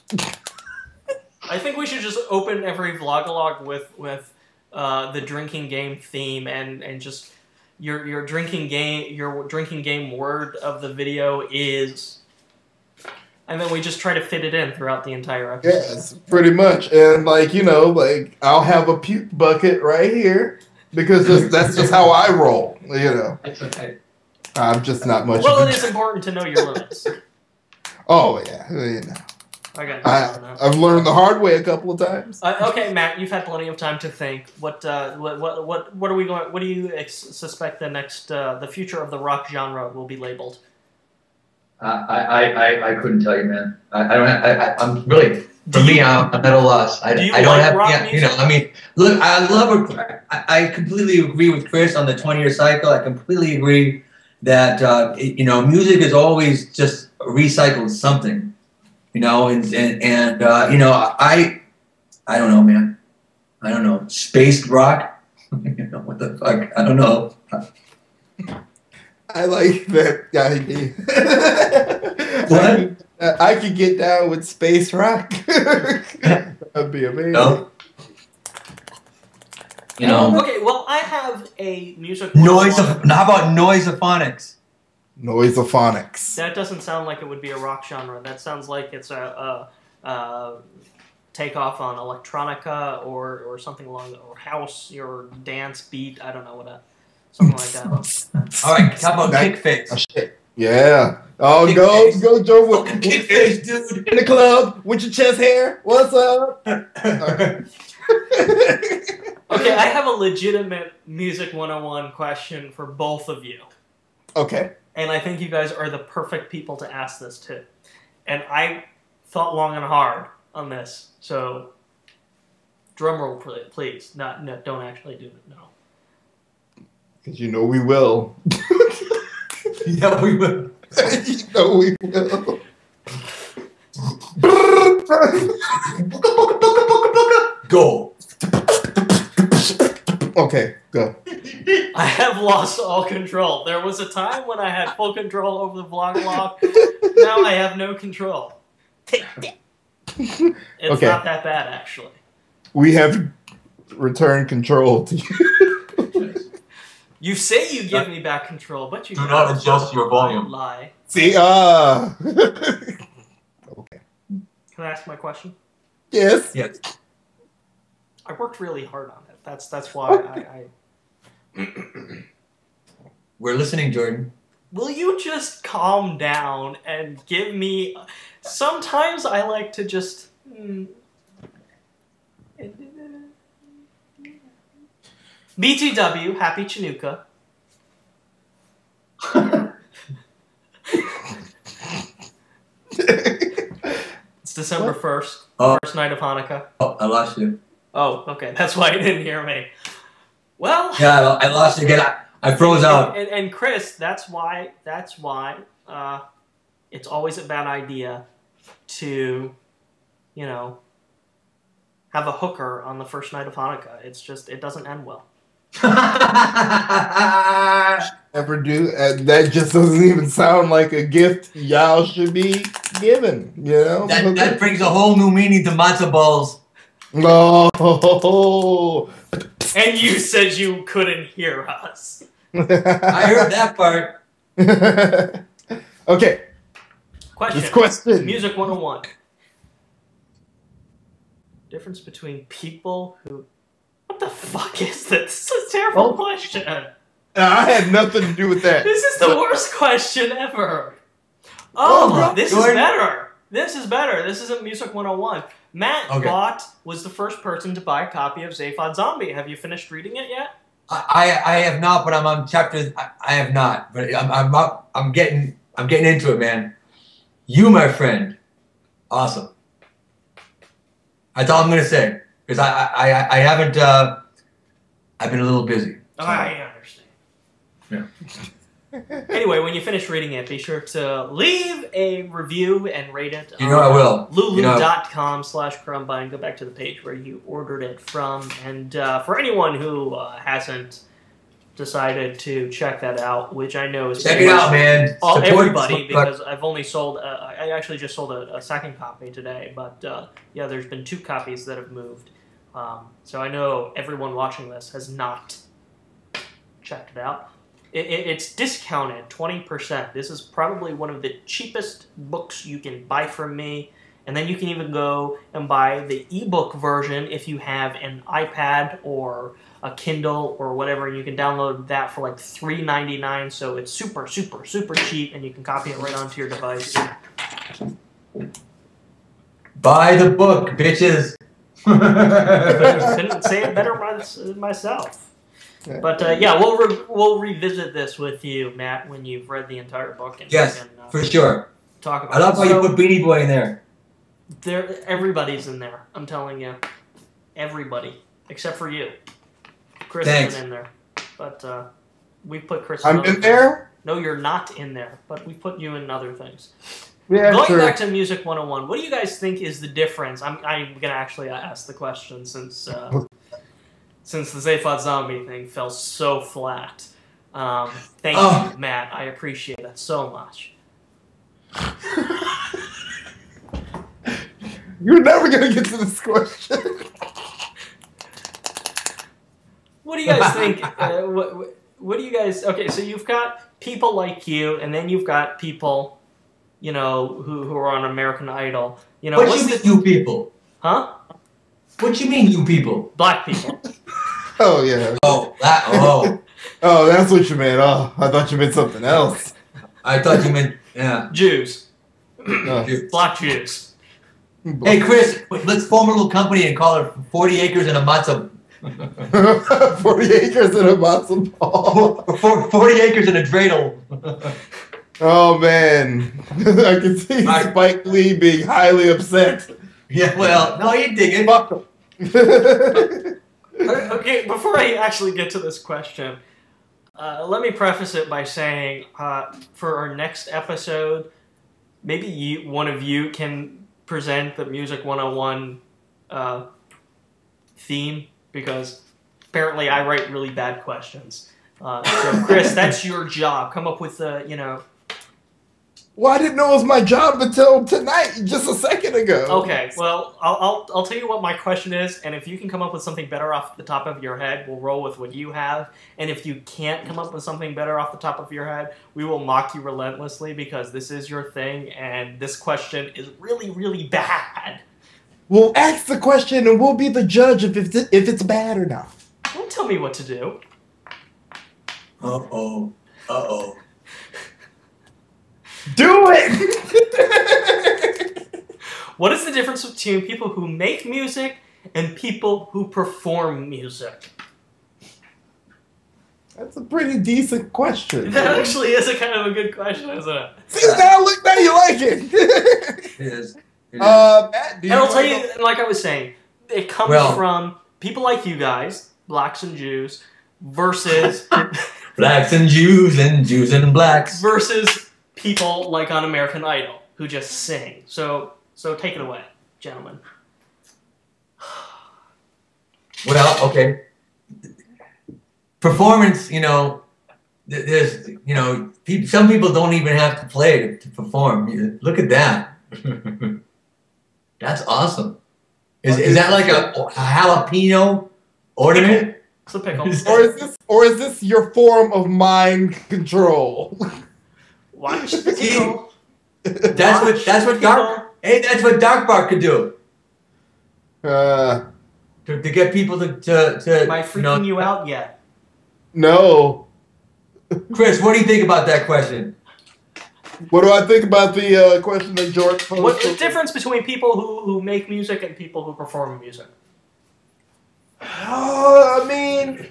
Speaker 4: I think we should just open every Vlogalog with the drinking game theme and just your drinking game word of the video is. And then we just try to fit it in throughout the entire episode.
Speaker 3: Yes, pretty much. And I'll have a puke bucket right here because that's just how I roll.
Speaker 2: That's okay.
Speaker 3: I'm just not much.
Speaker 4: Well, it is important to know your limits.
Speaker 3: Oh yeah,
Speaker 4: I got on that.
Speaker 3: I've learned the hard way a couple of times.
Speaker 4: Okay, Matt, you've had plenty of time to think. What are we going? What do you suspect the next the future of the rock genre will be labeled?
Speaker 5: I couldn't tell you, man. I'm really, for me, I'm at a loss. I don't
Speaker 4: like
Speaker 5: have,
Speaker 4: rock
Speaker 5: yeah,
Speaker 4: music?
Speaker 5: you know, I mean, look, I love, I completely agree with Chris on the 20-year cycle. I completely agree that, you know, music is always just recycled something, you know, and you know, I don't know, man. I don't know. Spaced rock? You know, what the fuck? I don't know.
Speaker 3: I like that idea.
Speaker 5: What?
Speaker 3: I could get down with space rock. That'd be amazing.
Speaker 5: No? You know,
Speaker 4: Okay, well, I have a music.
Speaker 5: how about noisophonics?
Speaker 3: Noisophonics.
Speaker 4: That doesn't sound like it would be a rock genre. That sounds like it's a takeoff on electronica or something along or house or dance beat. I don't know what something like that.
Speaker 5: All right, how about kick face?
Speaker 3: Oh, shit. Yeah. Oh,
Speaker 5: Kick
Speaker 3: go
Speaker 5: face.
Speaker 3: Joe with
Speaker 5: Fucking kick face, dude.
Speaker 3: in the club with your chest hair. What's up?
Speaker 4: Okay, I have a legitimate Music 101 question for both of you.
Speaker 3: Okay.
Speaker 4: And I think you guys are the perfect people to ask this to. And I thought long and hard on this. So, drum roll, please. No, don't actually do it. No.
Speaker 3: Because you know we will.
Speaker 5: Yeah, we will.
Speaker 3: You know we will.
Speaker 5: Go.
Speaker 3: Okay, go.
Speaker 4: I have lost all control. There was a time when I had full control over the vlog log. Now I have no control. It's
Speaker 3: Okay.
Speaker 4: not that bad, actually.
Speaker 3: We have returned control to you.
Speaker 4: You say you give me back control, but you
Speaker 5: Do not adjust your volume.
Speaker 4: lie.
Speaker 3: See,
Speaker 4: Can I ask my question?
Speaker 3: yes.
Speaker 5: Yes.
Speaker 4: I worked really hard on it. That's why I
Speaker 5: We're listening, Jordan.
Speaker 4: Will you just calm down and give me... Sometimes I like to just... BTW, Happy Chinooka. It's December 1st, first night of Hanukkah.
Speaker 5: Oh, I lost you.
Speaker 4: Oh, okay, that's why you didn't hear me. Well...
Speaker 5: Yeah, I lost you again. I froze out.
Speaker 4: And Chris, that's why it's always a bad idea to, you know, have a hooker on the first night of Hanukkah. It's just, it doesn't end well.
Speaker 3: Ever do? That just doesn't even sound like a gift y'all should be given, you know?
Speaker 5: That brings a whole new meaning to matzo balls.
Speaker 3: No.
Speaker 4: And you said you couldn't hear us.
Speaker 5: I heard that part.
Speaker 3: Okay.
Speaker 4: Question.
Speaker 3: This question.
Speaker 4: Music 101. Difference between people who... What the fuck is this? This is a terrible question.
Speaker 3: I had nothing to do with that.
Speaker 4: This is the worst question ever. Oh, this is better. This is better. This isn't Music 101. Matt was the first person to buy a copy of Zaphod Zombie. Have you finished reading it yet?
Speaker 5: I have not, but I'm on chapter. I have not, but I'm getting into it, man. You, my friend, awesome. That's all I'm gonna say because I haven't. I've been a little busy.
Speaker 4: So. I understand.
Speaker 5: Yeah.
Speaker 4: Anyway, when you finish reading it, be sure to leave a review and rate it.
Speaker 5: You know I will.
Speaker 4: Lulu.com/Krumbine. Go back to the page where you ordered it from. And for anyone who hasn't decided to check that out, which I know is
Speaker 5: check it out, man.
Speaker 4: Everybody, because I've only sold. I actually just sold a second copy today, but yeah, there's been 2 copies that have moved. So I know everyone watching this has not checked it out. It's discounted 20%. This is probably one of the cheapest books you can buy from me. And then you can even go and buy the ebook version if you have an iPad or a Kindle or whatever. And you can download that for like $3.99. So it's super, super, super cheap. And you can copy it right onto your device.
Speaker 5: Buy the book, bitches.
Speaker 4: Couldn't say it better myself.
Speaker 3: Yeah.
Speaker 4: But yeah, we'll revisit this with you, Matt, when you've read the entire book. And
Speaker 5: Yes,
Speaker 4: we can,
Speaker 5: for sure.
Speaker 4: talk about
Speaker 5: I love
Speaker 4: it.
Speaker 5: how you put Beanie Boy in there.
Speaker 4: Everybody's in there. I'm telling you, everybody except for you. Chris
Speaker 5: Thanks.
Speaker 4: isn't in there, but we put Chris.
Speaker 3: I'm in there?
Speaker 4: No, you're not in there, but we put you in other things.
Speaker 3: Yeah,
Speaker 4: Going
Speaker 3: sure.
Speaker 4: back to Music 101, what do you guys think is the difference? I'm gonna actually ask the question since the Zaphod Zombie thing fell so flat. Thank you, Matt. I appreciate that so much.
Speaker 3: You're never gonna get to this question.
Speaker 4: What do you guys think? What do you guys? Okay, so you've got people like you, and then you've got people, you know, who are on American Idol. You know,
Speaker 5: What you mean, you people?
Speaker 4: Huh?
Speaker 5: What you mean, you people?
Speaker 4: Black people.
Speaker 3: Oh yeah.
Speaker 5: Oh,
Speaker 3: Oh, that's what you meant. Oh, I thought you meant something else.
Speaker 5: I thought you meant, yeah.
Speaker 4: Jews.
Speaker 3: Oh.
Speaker 4: Black Jews.
Speaker 5: Hey, Chris, let's form a little company and call it 40 Acres and a Matzo.
Speaker 3: 40 acres and a matzo ball.
Speaker 5: 40 Acres and a dreidel.
Speaker 3: Oh man, I can see Spike Lee being highly upset.
Speaker 5: Yeah, well, no, you dig it.
Speaker 3: Fuck him.
Speaker 4: Okay, before I actually get to this question, let me preface it by saying, for our next episode, maybe one of you can present the Music 101 theme, because apparently I write really bad questions. So, Chris, that's your job. Come up with you know.
Speaker 3: Well, I didn't know it was my job until tonight, just a second ago.
Speaker 4: Okay, well, I'll tell you what my question is, and if you can come up with something better off the top of your head, we'll roll with what you have. And if you can't come up with something better off the top of your head, we will mock you relentlessly, because this is your thing, and this question is really, really bad.
Speaker 3: We'll ask the question, and we'll be the judge if it's bad or not.
Speaker 4: Don't tell me what to do.
Speaker 5: Uh-oh. Uh-oh.
Speaker 3: Do it!
Speaker 4: What is the difference between people who make music and people who perform music?
Speaker 3: That's a pretty decent question.
Speaker 4: That actually is a kind of a good question, isn't it?
Speaker 3: See, now you like it.
Speaker 5: It is.
Speaker 3: Matt, do
Speaker 4: And I'll tell
Speaker 3: wanna
Speaker 4: you, like I was saying, it comes from people like you guys, blacks and Jews, versus
Speaker 5: Blacks and Jews and blacks.
Speaker 4: versus people like on American Idol who just sing. So take it away, gentlemen.
Speaker 5: Well, okay. Performance, you know, there's, you know, some people don't even have to play to perform. Look at that. That's awesome. Is that like a jalapeno ornament?
Speaker 4: It's a pickle.
Speaker 3: or is this your form of mind control?
Speaker 4: Watch the pickle.
Speaker 5: That's what Dark Bar could do. To get people to
Speaker 4: Am I freaking you out yet?
Speaker 3: No.
Speaker 5: Chris, what do you think about that question?
Speaker 3: What do I think about the question that George posed?
Speaker 4: What's the difference between people who make music and people who perform music?
Speaker 3: I mean,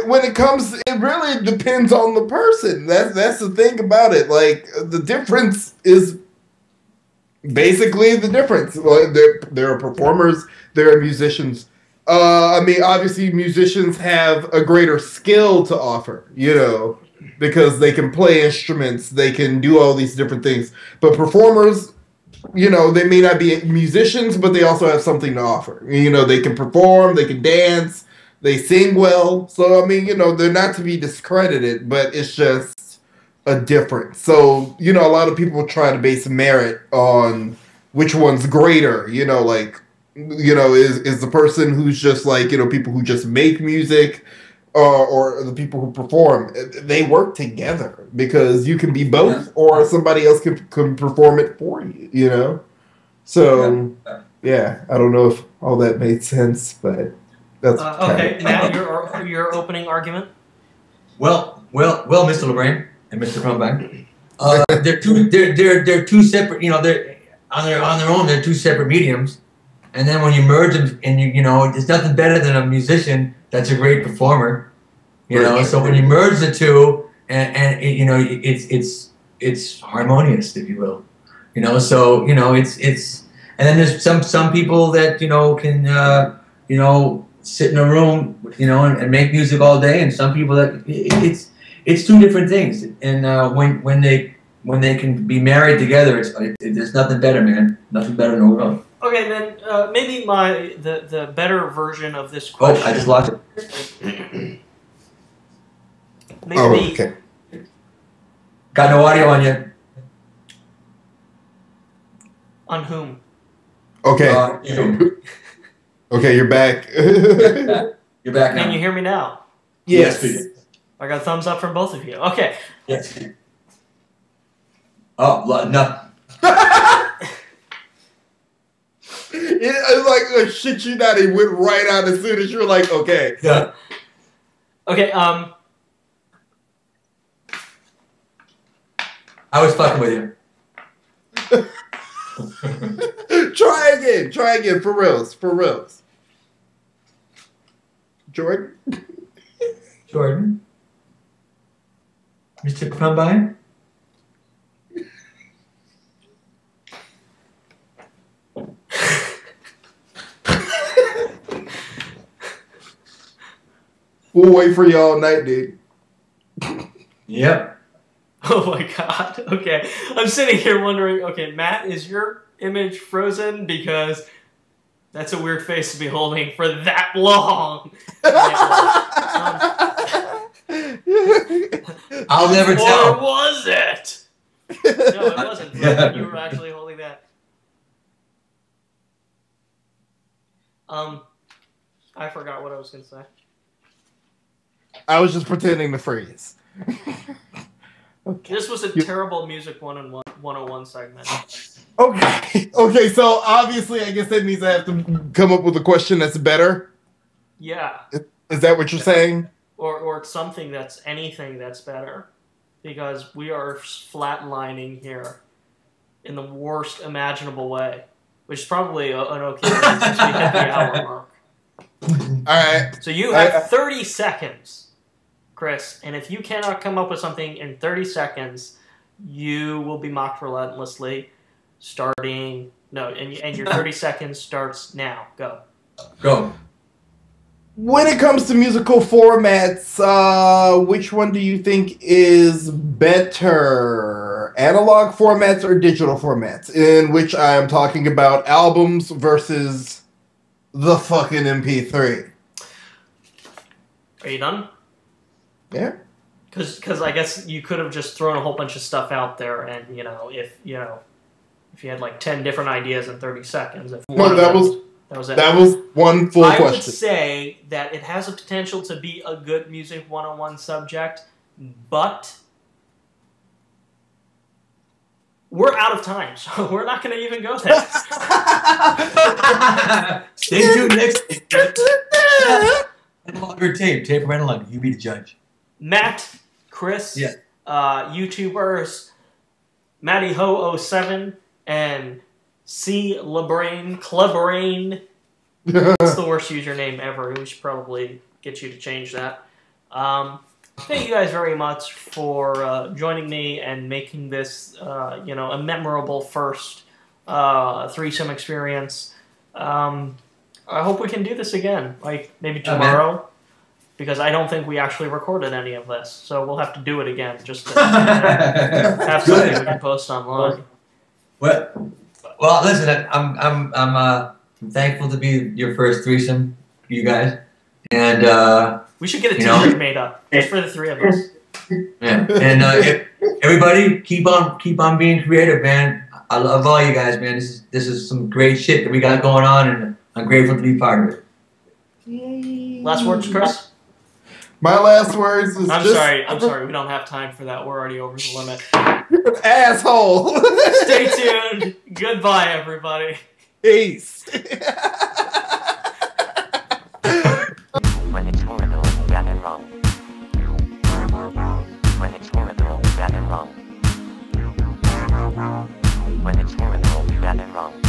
Speaker 3: when it comes, it really depends on the person. That's the thing about it. Like, the difference is basically the difference. Well, there are performers, there are musicians. I mean, obviously, musicians have a greater skill to offer, you know, because they can play instruments, they can do all these different things. But performers, you know, they may not be musicians, but they also have something to offer. You know, they can perform, they can dance, they sing well. So, I mean, you know, they're not to be discredited, but it's just a difference. So, you know, a lot of people try to base merit on which one's greater, you know, like, you know, is the person who's just like, you know, people who just make music or the people who perform. They work together because you can be both, or somebody else can perform it for you, you know? So, yeah, I don't know if all that made sense, but that's
Speaker 4: okay. Now your opening argument.
Speaker 5: Well, Mr. LeBrain and Mr. Krumbine, they're two separate. You know, on their own, they're two separate mediums. And then when you merge them, and you know, there's nothing better than a musician that's a great performer. You know, so when you merge the two, and you know, it's harmonious, if you will. You know, so you know, it's and then there's some people that you know can you know sit in a room, you know, and make music all day, and some people that it's two different things. And when they can be married together, there's nothing better, man. Nothing better in the world.
Speaker 4: Okay, then maybe the better version of this question.
Speaker 5: Oh, I just lost it.
Speaker 4: Maybe,
Speaker 3: okay.
Speaker 5: Got no audio on you.
Speaker 4: On whom?
Speaker 3: Okay.
Speaker 5: You.
Speaker 3: Okay, you're back.
Speaker 5: You're back now.
Speaker 4: Can you hear me now?
Speaker 3: Yes.
Speaker 5: please.
Speaker 4: I got a thumbs up from both of you. Okay.
Speaker 5: Yes. Oh, no.
Speaker 3: It's like, shit you not, he went right out as soon as you were like, okay.
Speaker 5: Yeah.
Speaker 4: Okay,
Speaker 5: I was fucking with you.
Speaker 3: Try again, for reals. Jordan?
Speaker 5: Jordan? Mr. Krumbine?
Speaker 3: We'll wait for you all night, dude.
Speaker 5: Yep.
Speaker 4: oh my god. Okay. I'm sitting here wondering, okay, Matt, is your image frozen? Because that's a weird face to be holding for that long.
Speaker 5: I'll never
Speaker 4: Or
Speaker 5: tell.
Speaker 4: was it? No, it wasn't frozen.
Speaker 5: Yeah.
Speaker 4: You were actually holding that. I forgot what I was going to say.
Speaker 3: I was just pretending to freeze.
Speaker 4: This was a terrible Music 101 segment.
Speaker 3: Okay, so obviously I guess that means I have to come up with a question that's better.
Speaker 4: Yeah.
Speaker 3: Is that what you're saying?
Speaker 4: Or something that's anything that's better. Because we are flatlining here in the worst imaginable way. Which is probably an okay thing since we hit the hour mark.
Speaker 3: Alright.
Speaker 4: So you have 30 seconds, Chris, and if you cannot come up with something in 30 seconds, you will be mocked relentlessly starting... No, and your 30 seconds starts now. Go.
Speaker 5: Go.
Speaker 3: When it comes to musical formats, which one do you think is better? Analog formats or digital formats? In which I am talking about albums versus the fucking MP3.
Speaker 4: Are you done?
Speaker 3: Yeah.
Speaker 4: Because I guess you could have just thrown a whole bunch of stuff out there, and if you had like 10 different ideas in 30 seconds, if
Speaker 3: No, that was
Speaker 4: it.
Speaker 3: That was one full
Speaker 4: I
Speaker 3: question.
Speaker 4: would say that it has a potential to be a good Music 101 subject, but we're out of time, so we're not going to even go there.
Speaker 5: Stay tuned next week. Longer tape for analog. You be the judge.
Speaker 4: Matt, Chris,
Speaker 5: Yeah.
Speaker 4: YouTubers, MattyHo07, and C. LeBrain, Clebrain. That's the worst username ever. We should probably get you to change that. Thank you guys very much for joining me and making this, a memorable first threesome experience. I hope we can do this again, like maybe tomorrow, because I don't think we actually recorded any of this, so we'll have to do it again just to have something we can post online.
Speaker 5: Well, listen, I'm thankful to be your first threesome, you guys, and
Speaker 4: we should get a t-shirt made up just for the three of us.
Speaker 5: Yeah, and everybody keep on being creative, man. I love all you guys, man. This is some great shit that we got going on, and I'm grateful to be part of it.
Speaker 4: Last words, Chris?
Speaker 3: My last words is
Speaker 4: I'm sorry. We don't have time for that. We're already over the limit.
Speaker 3: You're an asshole.
Speaker 4: Stay tuned. Goodbye, everybody.
Speaker 3: Peace.
Speaker 1: When it's horrible, bad and wrong. When it's horrible, bad and wrong. When it's horrible, bad and wrong. wrong.